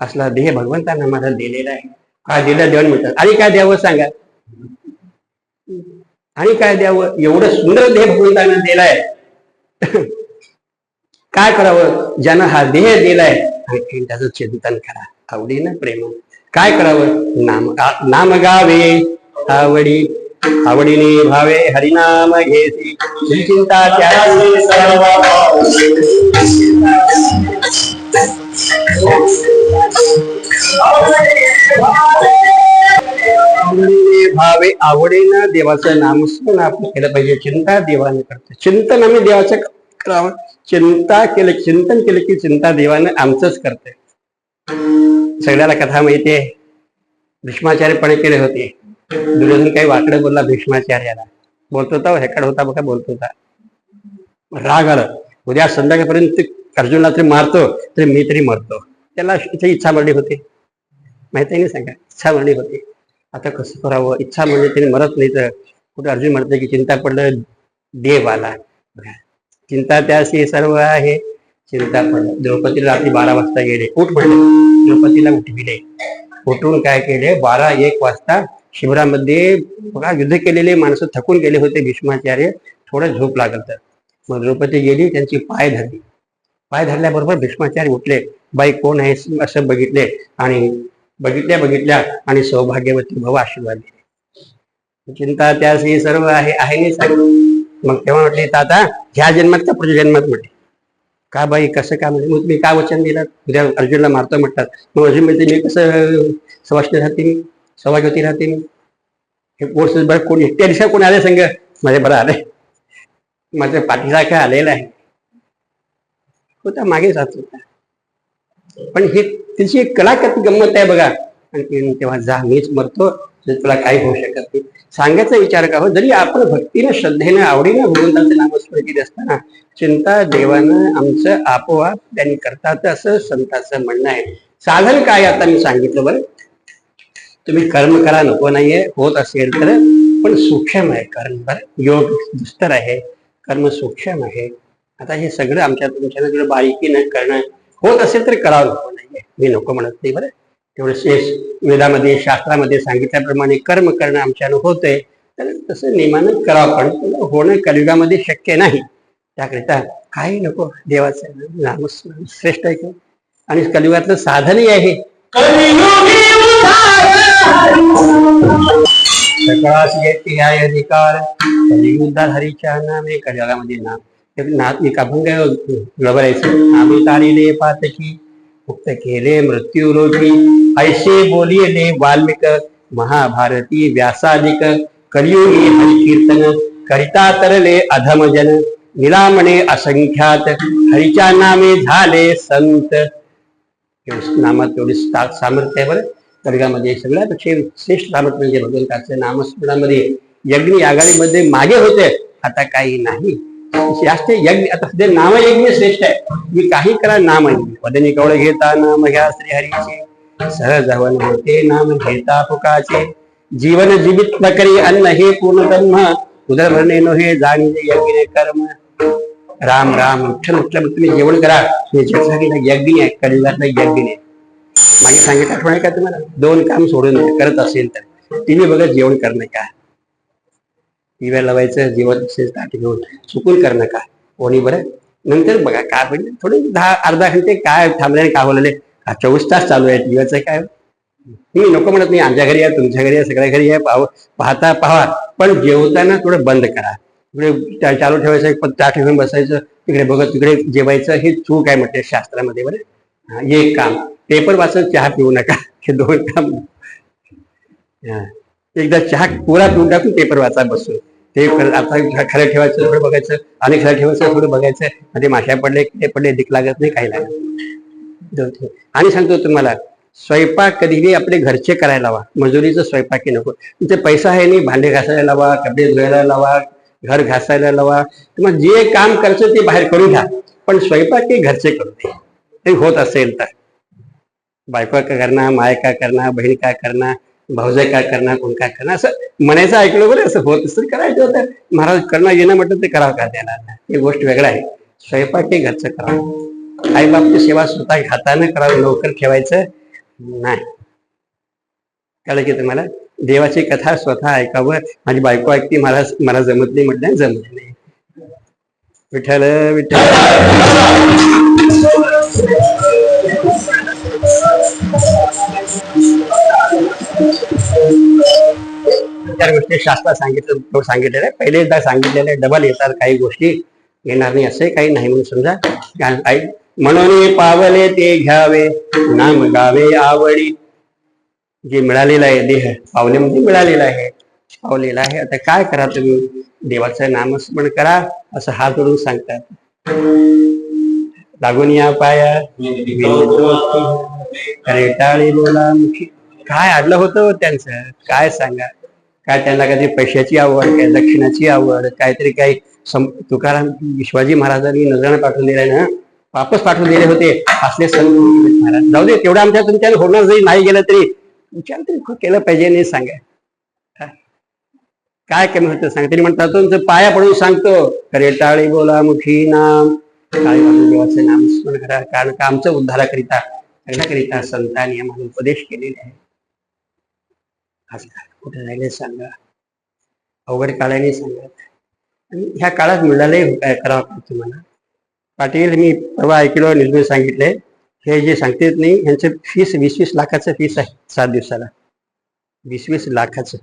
असला देह भगवंतानं मला दिलेला आहे. काय दिलं देवाने म्हणतात. आणि काय द्यावं सांगा, आणि काय द्यावं? एवढं सुंदर देह भगवंतानं दिलाय. काय करावं? ज्यानं हा देह दिलाय आणि त्याचं चिंतन करा आवडीनं, प्रेम. काय करावं? नाम गावे आवडीने भावे, हरिनाम घेसी चिंता भावे, आवडीनं देवाचं नामस्मरण आपण केलं पाहिजे. चिंता देवाने करतो. चिंतन आम्ही देवाचं करावं. चिंतन केलं की चिंता देवानं आमचंच करतंय. सगळ्याला कथा माहितीये. भीष्माचार्य पण केले होते. दुर्योधन काही वाकडं बोलला भीष्माचार्याला. बोलत होता, हेकड होता बघा, बोलत होता. राग आलं. उद्या संध्याकाळपर्यंत अर्जुनला तरी मारतो तरी मी तरी मरतो. त्याला इच्छा मरली होती. माहिती नाही सांगा, इच्छा मरली होती. आता कसं करावं? इच्छा म्हणजे त्याने मरत नाही तर कुठे अर्जुन म्हणतं की चिंता पडलं देव आला. चिंता त्याशी सर्व आहे, चिंता पडलं. द्रौपदीला रात्री 12 वाजता गेले. उठ म्हणले. द्रौपदीला उठविले. उठून काय केले? 12-1 वाजता शिबिरामध्ये बघा युद्ध केलेले माणसं थकून गेले होते. भीष्माचार्य थोडं झोप लागल तर मग द्रौपदी गेली, त्यांची पाय धरली. पाय धरल्याबरोबर भीष्माचार्य उठले. बाई कोण आहे असं बघितले आणि बघितल्या आणि सौभाग्यवती भव आशीर्वाद दिले. चिंता त्यास हे सर्व आहे नाही सांगितलं. मग तेव्हा म्हटले आता ह्या जन्मात का पुढच्या जन्मात म्हटले. का बाई कसं काय म्हणजे मग मी काय वचन दिलं उद्या अर्जुनला मारतो म्हणतात. मग अर्जुन म्हणते मी कसं सवाष्ण राहते मी सौभाग्यवती राहते मी. हे कोर्स बरं कोणी एकट्या दिवसा कोणी आले संघ माझे बरं आले माझ्या पाठीचा काय आलेला आहे होता मागे जात होता. पण हे तिची एक कलाकृती गंमत आहे बघा. आणि तेव्हा जा मीच मरतो तुला काही होऊ शकत नाही सांगायचा विचार का हो. जरी आपण भक्तीनं श्रद्धेनं आवडीनं भगवंताचं नामस्मरण केले असताना चिंता देवानं आमचं आपोआप त्यांनी करतात असं संतांचं म्हणणं आहे. साधन काय आता मी सांगितलं बरं. तुम्ही कर्म करा नको नाहीये होत असेल तर पण सूक्ष्म आहे कर्म बरं. योग दुस्तर आहे कर्म सूक्ष्म आहे. आता हे सगळं आमच्या तुमच्या बारीकीनं करणं होत असेल तर करावं नको नाहीये मी नको म्हणत नाही बरं. तेवढं शेष वेदामध्ये शास्त्रामध्ये सांगितल्याप्रमाणे कर्म करणं आमच्यानं होतंय तर तसं नियमानं करावं. पण होणं कलियुगामध्ये शक्य नाही. त्याकरिता काही नको देवाचं नामस्मरण श्रेष्ठ आहे आणि कलियुगातलं साधनही आहे. अधिकार कलियुद्धात हरीच्या नामे कलियुगामध्ये नाम एक अभंग गबरायचं. आम्ही तारिले पातकी मुक्त केले मृत्यू रोगी ऐसे बोलिले वाल्मिक महाभारती व्यासादिक कलियुगी हरिकीर्तन करिता तरले अधमजन निरामणे असंख्यात हरीच्या नामे झाले संत. नामात तेवढी सामर्थ्य आहे बरं. कलियुगामध्ये सगळ्यापेक्षा श्रेष्ठ सामर्थ्य म्हणजे भगवंताच्या नामस्मरणामध्ये यज्ञ यागाळीमध्ये मागे होते आता काही नाही. जास्त यज्ञ आता सध्या नामयज्ञ श्रेष्ठ आहे. मी काही करा नामयज्ञ वदनी कवळ घेता नाम घ्या श्री हरीचे सहज हवन होते नाम घेता फुकाचे जीवन जीवित न करी अन्न हे पूर्ण ब्रह्म उदर भरणे नो हे जाणीजे यज्ञ कर्म. राम राम विठ्ठल विठ्ठल तुम्ही जेवण करा हे जगसाठी यज्ञ आहे कलियुगातलं यज्ञ आहे. मागे सांगितलं आठवण आहे का तुम्हाला. 2 काम सोडून करत असेल तर टीव्ही बघत जेवण करणं का टीव्ही लावायचं जेवण असेल ताट घेऊन चुकून करणं का कोणी बरं. नंतर बघा काय म्हणजे थोडे 10-अर्धा घंटे काय थांबल्याने का बोलले 24 तास चालू आहे टीव्हीचं काय. मी नको म्हणत नाही आमच्या घरी आहे तुमच्या घरी आहे सगळ्या घरी आहे पाहता पाहा पण जेवताना थोडं बंद करा. तिकडे चालू ठेवायचं ताट घेऊन बसायचं तिकडे बघत तिकडे जेवायचं हे चूक आहे म्हटलं शास्त्रामध्ये बरं. एक काम पेपर वाचत चहा पिऊ नका हे 2 काम. एकदा चहा पुरा पिऊन टाकून पेपर वाचा बसून ते आता खरं ठेवायचं थोडं बघायचं आणि खरं ठेवायचं थोडं बघायचं मध्ये माश्या पडले ते पडले दिक लागत नाही काही लागत. आणि सांगतो तुम्हाला स्वयंपाक कधीही आपले घरचे करायला लावा मजुरीचं स्वयंपाकी नको. तुमचे पैसा आहे नाही भांडे घासायला लावा कपडे धुवायला लावा घर घासायला लावा तुम्हाला जे काम करायचं ते बाहेर करून घ्या पण स्वयंपाक ते घरचे करू दे. ते होत असेल तर बायको का करणार माय का करणार बहीण का करणार भाऊजाई काय करणार कोण काय करणार असं म्हणायचं ऐकलं बरं. असं होत असं करायचं होतं महाराज करणं येणं म्हटलं ते करावं का देणार ही गोष्ट वेगळं आहे. स्वयंपाक हे घरचं करावं आई बापची सेवा स्वतः हाताने करावं लवकर ठेवायचं नाही. कळलं की तुम्हाला. देवाची कथा स्वतः ऐकावं. माझी बायको ऐकते मला जमत नाही म्हटलं जमत नाही. विठ्ठल विठ्ठल गोष्टी शास्त्रात सांगितलेलं आहे. पहिले एकदा सांगितलेलं आहे डबल येतात काही गोष्टी येणार नाही असे काही नाही म्हणून समजा. म्हणून पावले ते घ्यावे नाम गावे आवडी. जे मिळालेलं आहे देह पावले म्हणजे मिळालेला आहे पावलेला आहे. आता काय करा तुम्ही देवाचं नामस्मरण करा असं हात जोडून सांगतात. लागून या पाया टाळी बोला मुखी. काय अडलं होतं त्यांचं काय सांगा. काय त्यांना कधी पैशाची आवड काय दक्षिणाची आवड काहीतरी काही तुकाराम शिवाजी महाराजांनी नजरानं पाठवून दिले ना वापस पाठवून दिले होते असले संत महाराज. जाऊ दे तेवढं आमच्या तुमच्या होणार जरी नाही गेलं तरी विचार तरी केलं पाहिजे नाही सांगा काय कमी होतं सांगा. तरी म्हणतात तुमचं पाया पडून सांगतो खरे टाळी बोला मुखी नाम टाळी वाजून देवाचं नाम स्मरण करा. कारण का आमचं उद्धाराकरिता करण्याकरिता संतांनी आम्हाला उपदेश केलेले आहे. आज कुठे राहिले सांगा अवघड काळाने सांगा. आणि ह्या काळात मिळाले काय करावं तुम्हाला. पाटील मी परवा ऐकलं न्यूजमध्ये सांगितलंय हे जे सांगतेत नाही ह्यांचं फीस 20-20 लाखाचं फीस आहे 7 दिवसाला, 20-20 लाखाचं.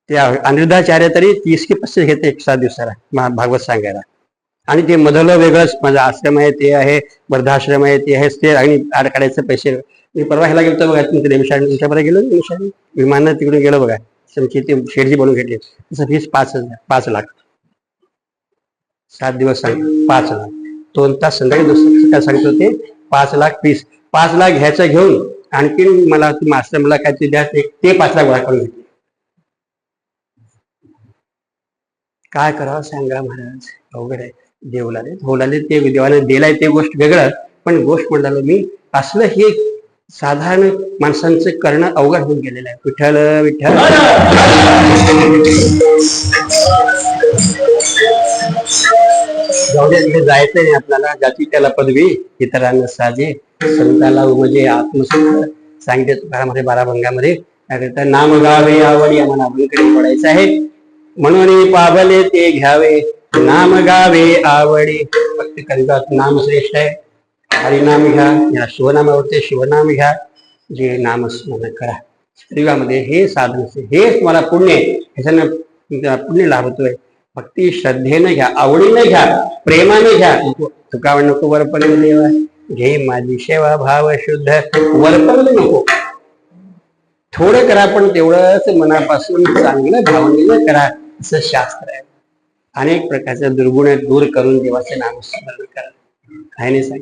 ते अनिरुद्धाचार्य तरी 30 की 35 घेते 7 दिवसाला भागवत सांगायला. आणि ते मधलं वेगळंच माझा आश्रम आहे, ते आहे वर्धाश्रम आहे, ते आहे, ते आणि आड काढायचे पैसे. मी परवा ह्याला गेलो बघा, तुमच्यापर्यंत गेलो निमिषाने विमानात तिकडून गेलो बघा, तुमची ते शेडजी बोलून घेतली. तसं फीस 5 लाख 7 दिवस सांग 5 लाख 2 तास संध्याकाळी दुसरं काय सांगतो ते 5 लाख फीस. 5 लाख घ्यायचं घेऊन आणखी मला तुम्ही आश्रमला काय ते द्या, ते 5 लाख गोळा करून घेतले. काय करावं सांगा महाराज, अवघड आहे. देवलाले ते देवाने दिलाय ते गोष्ट वेगळं, पण गोष्ट म्हणालो मी असलं हे साधारण माणसांचं करणं अवघड होऊन गेलेलं आहे. विठ्ठल विठ्ठल जाऊ द्या, तिथे जायचं नाही आपल्याला. ज्याची त्याला पदवी इतरांना साजे, संताला उमजे आत्मसुख. सांगितले तुकारामध्ये 12 भंगामध्ये. त्याकरिता नाम गावे आवडी आम्हाला आपल्याकडे पडायचं आहे. म्हणून पावले ते घ्यावे, नाम गावे आवडी. फक्त कलियुगात नाम श्रेष्ठ आहे. हरिनाम घ्या, या शिवनामावरते शिवनाम घ्या, जे नामस्मरण करा. कलियुगामध्ये हे साधन, हे तुम्हाला पुण्य आहे. ह्याच्यानं पुण्य लाभ होतोय. भक्ती श्रद्धेनं घ्या, आवडीनं घ्या, प्रेमाने घ्या. तुका नको वरपण देवा, घे माझी सेवा भाव शुद्ध. वरपण नको, थोडं करा पण तेवढंच मनापासून चांगलं भावनेनं करा, असं शास्त्र आहे. अनेक प्रकारचे दुर्गुण दूर करून देवाचे नामस्मरण करा. काय नाही सांग.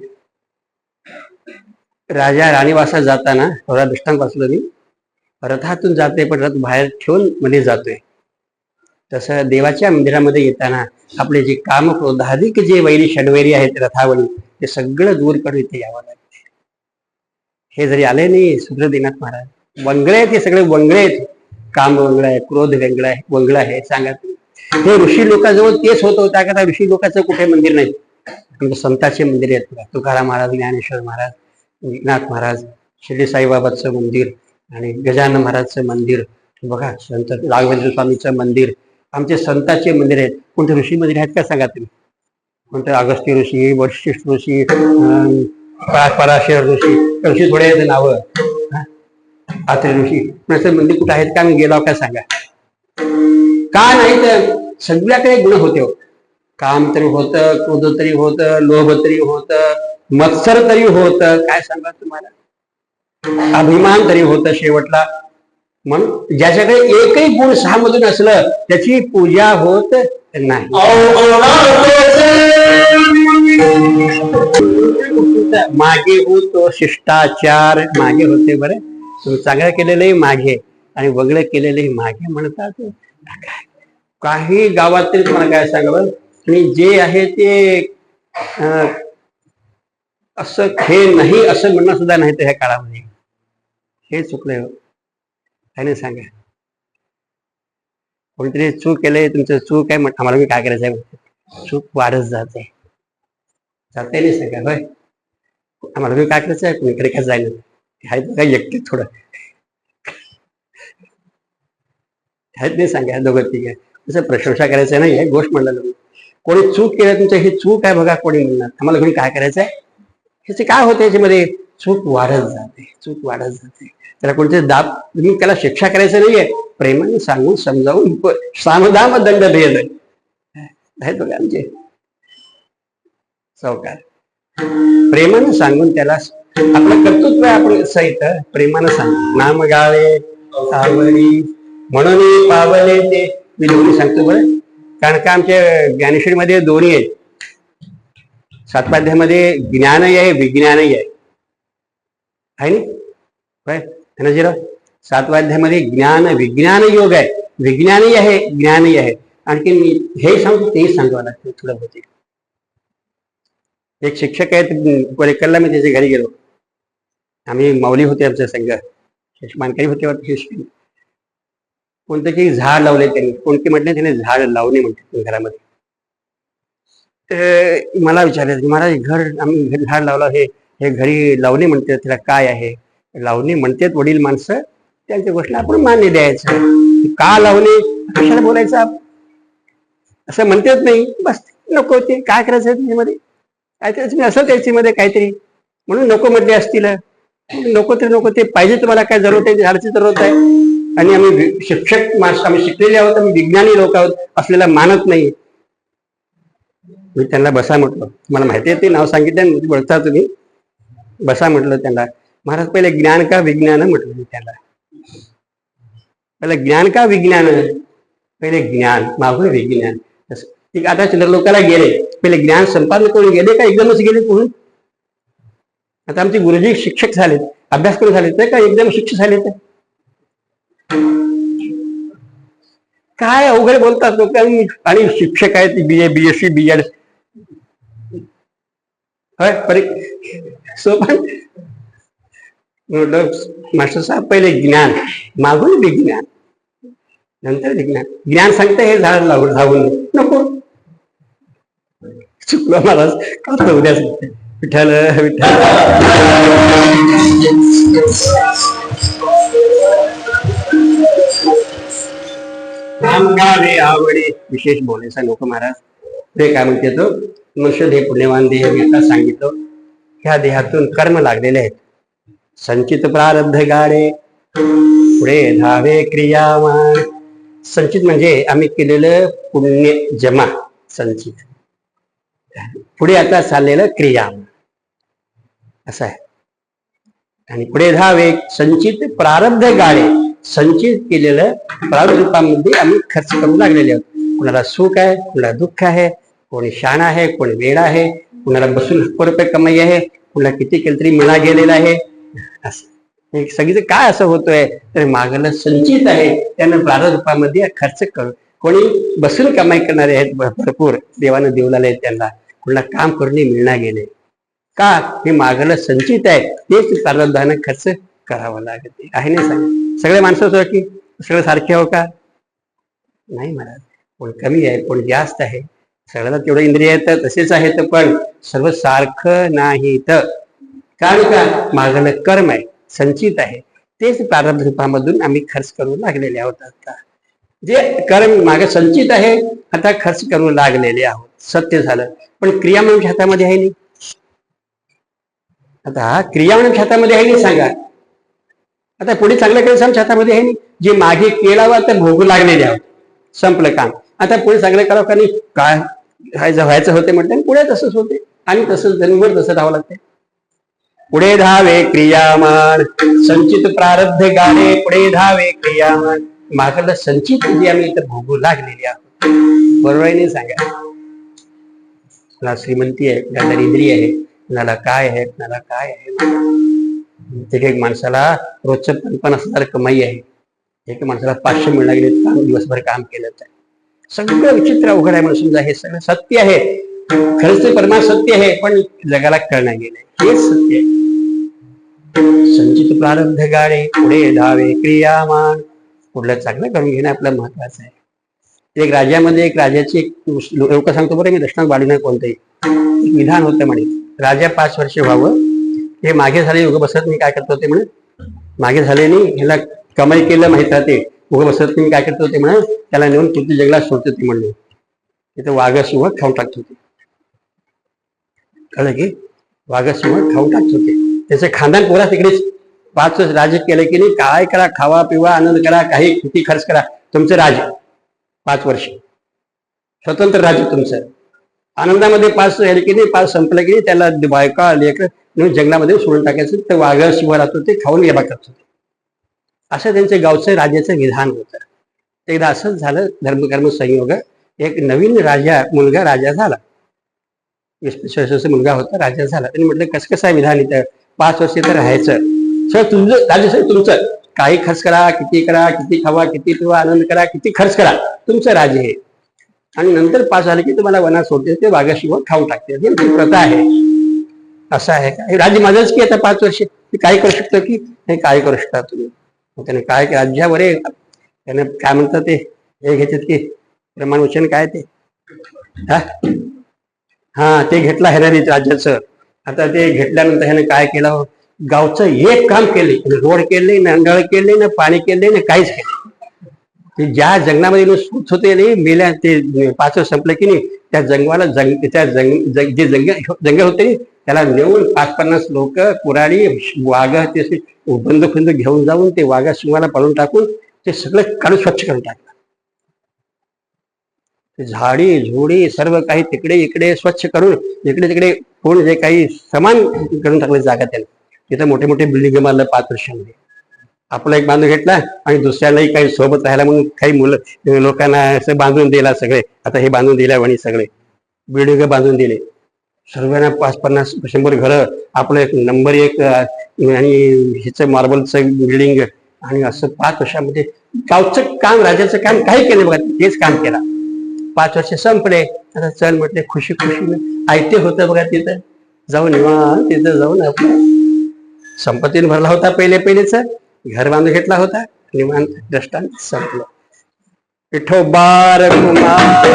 राजा राणीवासात जाताना थोडा दृष्टांत वाचलो मी. रथातून जाते पण रथ बाहेर ठेवून मध्ये जातोय. तसं देवाच्या मंदिरामध्ये येताना आपले जे काम क्रोधाधिक जे वैरी षडवैरी आहेत रथावरी, ते सगळं दूर करून इथे यावं लागते. हे जरी आले नाही सूर्यदेनाथ महाराज, वंगळे आहेत, हे सगळे वंगळे आहेत. काम वंगळ आहे, क्रोध वेगळा आहे, वंगळ आहे. सांगा हे ऋषी लोकांजवळ तेच होत होता का? ऋषी लोकांचं कुठे मंदिर नाही. म्हणजे संतांचे मंदिर आहेत. तुकाराम महाराज, ज्ञानेश्वर महाराज, एकनाथ महाराज, शिर्डी साईबाबाचं मंदिर आणि गजानन महाराजचं मंदिर बघा, संत राघवेंद्र स्वामीचं मंदिर, आमचे संतांचे मंदिर आहेत. कोणते ऋषी मंदिर आहेत का सांगा तुम्ही? कोणते अगस्त्य ऋषी, वशिष्ठ ऋषी, पराशर ऋषी थोडे आहेत नावं. आत्रे ऋषी मंदिर कुठे आहेत का? मी गेलो का सांगा? का नाही तर सगळ्याकडे गुण होते. काम तरी होतं, क्रोध तरी होतं, लोभ तरी होतं, मत्सर तरी होतं. काय सांगा तुम्हाला? अभिमान तरी होतं शेवटला. म्हणून ज्याच्याकडे एकही गुण 6 मधून असलं त्याची पूजा होत नाही. मागे होतो शिष्टाचार, मागे होते बरं. चांगलं केलेलंही मागे आणि वगळं केलेलंही मागे म्हणतात. काही गावात तरी तुम्हाला काय सांगावं, आणि जे आहे ते असं हे नाही असं म्हणणं सुद्धा नाही तर ह्या काळामध्ये. हे चुकलंय. काय नाही सांगा. कोणतरी चूक केलंय, तुमचं चूक आहे, आम्हाला मी काय करायचं आहे? चूक वाढत जाते नाही सांगा. होय, आम्हाला मी काय करायचं आहे? कुणीकडे काय जायला काही एकटे थोडं आहेत नाही सांगा. दोघं ठीक आहे, तसं प्रशंसा करायचं नाही. हे गोष्ट म्हणलं कोणी चूक केलं तुमचं, ही चूक आहे बघा, कोणी म्हणणार आम्हाला कोणी काय करायचं आहे? ह्याचे काय होते? याच्यामध्ये चूक वाढत जाते, चूक वाढत जाते. त्याला कोणते दाब, तुम्ही त्याला शिक्षा करायचं नाहीये, प्रेमाने सांगून समजावून सामदाम दंड भेद आहेत बघा आमचे चौकार. प्रेमानं सांगून त्याला आपलं कर्तृत्व आहे, आपण सहित प्रेमानं सांग. नाम गावे आवडी म्हणून पावले ते. मी दोन्ही सांगतो बरं, कारण का आमच्या ज्ञानेश्वरीमध्ये दोन्ही आहेत. सातपाध्यामध्ये ज्ञानही आहे, विज्ञानही आहे. आहे ना धनजीराव? सातवाध्यामध्ये ज्ञान विज्ञान योग आहे, विज्ञानही आहे, ज्ञानही आहे. आणखी मी हे सांगतो तेही सांगावं लागतं थोडं होते. एक शिक्षक आहेत कोरेकरला, मी त्याच्या घरी गेलो. आम्ही माऊली होते, आमच्या संघ मानकरी होते वाटते. कोणतं काही झाड लावले त्यांनी, कोणते म्हटले त्याने झाड लावणे म्हणते घरामध्ये. तर मला विचारायचं, महाराज घर आम्ही झाड लावलं, हे घरी लावणे म्हणते, त्याला काय आहे? लावणी म्हणतात वडील माणसं, त्यांच्या गोष्टीला आपण मान्य द्यायचं. का लावणे कशाला बोलायचं असं म्हणतात नाही, बस नको. ते काय करायचं त्याच्यामध्ये? काहीतरी असेल त्याच्यामध्ये काहीतरी म्हणून नको म्हटले असतील. नको तर नको, ते पाहिजे तुम्हाला काय जरूरत आहे, झाडाची जरूरत आहे. आणि आम्ही शिक्षक माणसं, आम्ही शिकलेले आहोत, आम्ही विज्ञानी लोक आहोत असलेला मानत नाही. मी त्यांना बसा म्हटलं, मला माहिती आहे ते नाव सांगितलं बोलता तुम्ही, बसा म्हटलं त्यांना. महाराज पहिले ज्ञान का विज्ञान म्हटलं मी त्याला. पहिले ज्ञान का विज्ञान, पहिले ज्ञान मागून विज्ञान. आता चिल्लर लोकांना गेले, पहिले ज्ञान संपादन करून गेले का एकदमच गेले पुढून. आता आमचे गुरुजी शिक्षक झालेत, अभ्यास करून झाले तर का एकदम शिक्षक झाले तर काय अवघड बोलतात लोक. आणि शिक्षक आहेत BA BSc BEd सोबत. मास्टर साहेब पहिले ज्ञान मागून विज्ञान, नंतर विज्ञान. ज्ञान सांगते हे झाड लावून नको. चुकलो महाराज, का उद्या विठ्ठल विठ्ठल. आवडे विशेष बोलायचा नको महाराज. ते काय म्हणते तो, मनुष्य देह पुण्यवान देह, मी आता सांगितलं. ह्या देहातून कर्म लागलेले आहेत. संचित प्रारब्ध गाडे पुढे धावे क्रियावान. संचित म्हणजे आम्ही केलेलं पुण्य जमा संचित, पुढे आता चाललेलं क्रियावान असं आहे. आणि पुढे धावे संचित प्रारब्ध गाडे, संचित केलेलं प्रारब्ध रूपामध्ये आम्ही खर्च करू लागलेले आहोत. कुणाला सुख आहे, कुणाला दुःख आहे, कोणी शाण आहे, कोणी वेड आहे, कुणाला बसून ₹100 कमाई आहे, कुणाला किती केलं तरी मिळा गेलेला आहे. असं सगळीच काय असं होतोय तर मागलं संचित आहे, त्यानं प्रारब्ध रूपामध्ये खर्च करू. कोणी बसून कमाई करणारे आहेत भरपूर, देवानं देवलाले आहेत त्यांना, कुणाला काम करून मिळणार गेले का, हे मागलं संचित आहे, तेच प्रारब्धानं खर्च करावं लागते आहे. नाही सांग सगळे माणसं होतं की सगळं सारखे हो का, नाही महाराज. कोण कमी आहे, कोण जास्त आहे, सगळ्याला तेवढं इंद्रिय आहेत तसेच आहेत, पण सर्व सारखं नाही. तर कारण का मागलं कर्म आहे, संचित आहे, तेच प्रारब्ध रूपामधून आम्ही खर्च करू लागलेले आहोत. आता जे कर्म मागे संचित आहे, आता खर्च करू लागलेले आहोत. सत्य झालं. पण क्रिया म्हणून हातामध्ये आहे नाही. आता क्रिया म्हणून हातामध्ये आहे नाही सांगा. आता पुढे चांगलं करायचं हातामध्ये आहे नाही. जे मागे केलावं आता भोगू लागलेले आहोत, संपलं काम. आता पुढे चांगलं करावं का नाही, काय व्हायचं होते म्हटलं, पुढे तसंच होते आणि तसंच जन्मभर तसं राहावं लागते. पुढे धावे क्रियामान संचित प्रारब्ध गाडे, पुढे धावे क्रियामान. मागलं संचित जे आम्ही इथं भोगू लागलेली आहोत. बरोबर आहे नाही सांगा. कुणाला श्रीमंती आहे, कुणाला निद्री आहे, कुणाला काय आहे, कुणाला काय आहे. एक माणसाला रोजचं 50,000 कमाई आहे, एक माणसाला 500 मिळणार गेले, दिवसभर काम केलं तर. सगळं विचित्र अवघड आहे म्हणून समजा. हे सगळं सत्य आहे, खरंच ते परमार्थ सत्य आहे, पण जगाला कळणार गेले. हेच सत्य आहे. संचित प्रारब्ध गाडे पुढे धावे क्रियामान. पुढलं चांगलं करून घेणं आपलं महत्वाचं आहे. एक राज्यामध्ये एक राजाची एक लोक सांगतो बरं, मी दर्शनात वाढवणार कोणतंही एक विधान होतं म्हणे. राजा 5 वर्ष व्हावं, हे मागे झाले उगं बसत मी काय करतो ते म्हणे, मागे झाले नाही ह्याला कमाई केलं माहित राहते, उगं बसत मी काय करतो ते म्हणे, त्याला नेऊन किती जंगलात सोडतो ते म्हणले. तिथं वाघ सिंह खाऊन टाकत होते. कळलं की वाघ सिंह खाऊन टाकत होते. त्याचे खानदान पोरा तिकडेच 5 वर्ष राज्य केलं की नाही, काय करा, खावा पिवा आनंद करा, काही किती खर्च करा, तुमचं राज्य 5 वर्ष स्वतंत्र राज्य तुमचं. आनंदामध्ये 5 झाले की नाही, 5 संपलं की नाही, त्याला बायका लेकर नेऊन जंगलामध्ये सोडून टाकायचं. तर वाघ सिंह राहत होते, खाऊन येबा करत होते. असं त्यांच्या गावचं राज्याचं विधान होतं. एकदा असंच झालं, धर्मकर्म संयोग, एक नवीन मुलगा राजा झाला. 20 वर्षाचा मुलगा होता, राजा झाला. त्यांनी म्हटलं कसं कसं आहे विधान इथं, 5 वर्ष तर राहायचं, सगळं तुमचं राज्य, सगळं तुमचं, काही खर्च करा, किती खावा, किती पिवा, आनंद करा, किती खर्च करा, तुमचं राज्य हे. आणि नंतर 5 झाले की तुम्हाला वनात सोडते, ते वाघाशिवाय खाऊन टाकते. ही प्रथा आहे. असं आहे का, हे राज्य माझंच की आता 5 वर्ष ते काय करू शकतो की हे काय करू शकता तुम्ही. त्याने काय राज्यावर त्याने काय म्हणतात ते हे घेतात की प्रमाणवचन काय ते हा ते घेतला ह्याने राज्याचं. आता ते घेतल्यानंतर ह्याने काय केलं, गावचं एक काम केले, रोड केले, नळ केले, ना पाणी केले, ना काहीच केलं. ते ज्या जंगलामध्ये सुत होते मेल्या, ते 5 वर्ष संपलं की नाही, त्या जंगलाला जे जंगल होते त्याला नेऊन 5-50 लोक कुऱ्हाडी वाघ ते बंदूक घेऊन जाऊन ते वाघा सिंहाला पळून टाकून ते सगळं काढून स्वच्छ करून टाकलं. झाडी झोडी सर्व काही तिकडे इकडे स्वच्छ करून इकडे तिकडे कोण जे काही समान करून टाकले जागा त्याला. तिथं मोठे मोठे बिल्डिंग बांधलं 5 वर्षांमध्ये. आपला एक बांधून घेतला आणि दुसऱ्यालाही काही सोबत राहायला म्हणून काही मुलं लोकांना असं बांधून दिला. सगळे आता हे बांधून दिल्या म्हणे सगळे बिल्डिंग बांधून दिले सर्वांना 5-50-100 घरं. आपलं एक नंबर 1 आणि ह्याचं मार्बलचं बिल्डिंग आणि असं 5 वर्षामध्ये गावचं काम राज्याचं काम काही केलं बघा. तेच काम केलं. 5 वर्ष संपले. आता चल म्हटले खुशी आयते होतं बघा तिथं जाऊन निवांत तिथं जाऊन आपलं संपत्तीने भरला होता. पहिलेच घर बांधून घेतला होता. निवांत दृष्टांत संपलं. विठोबार कुमार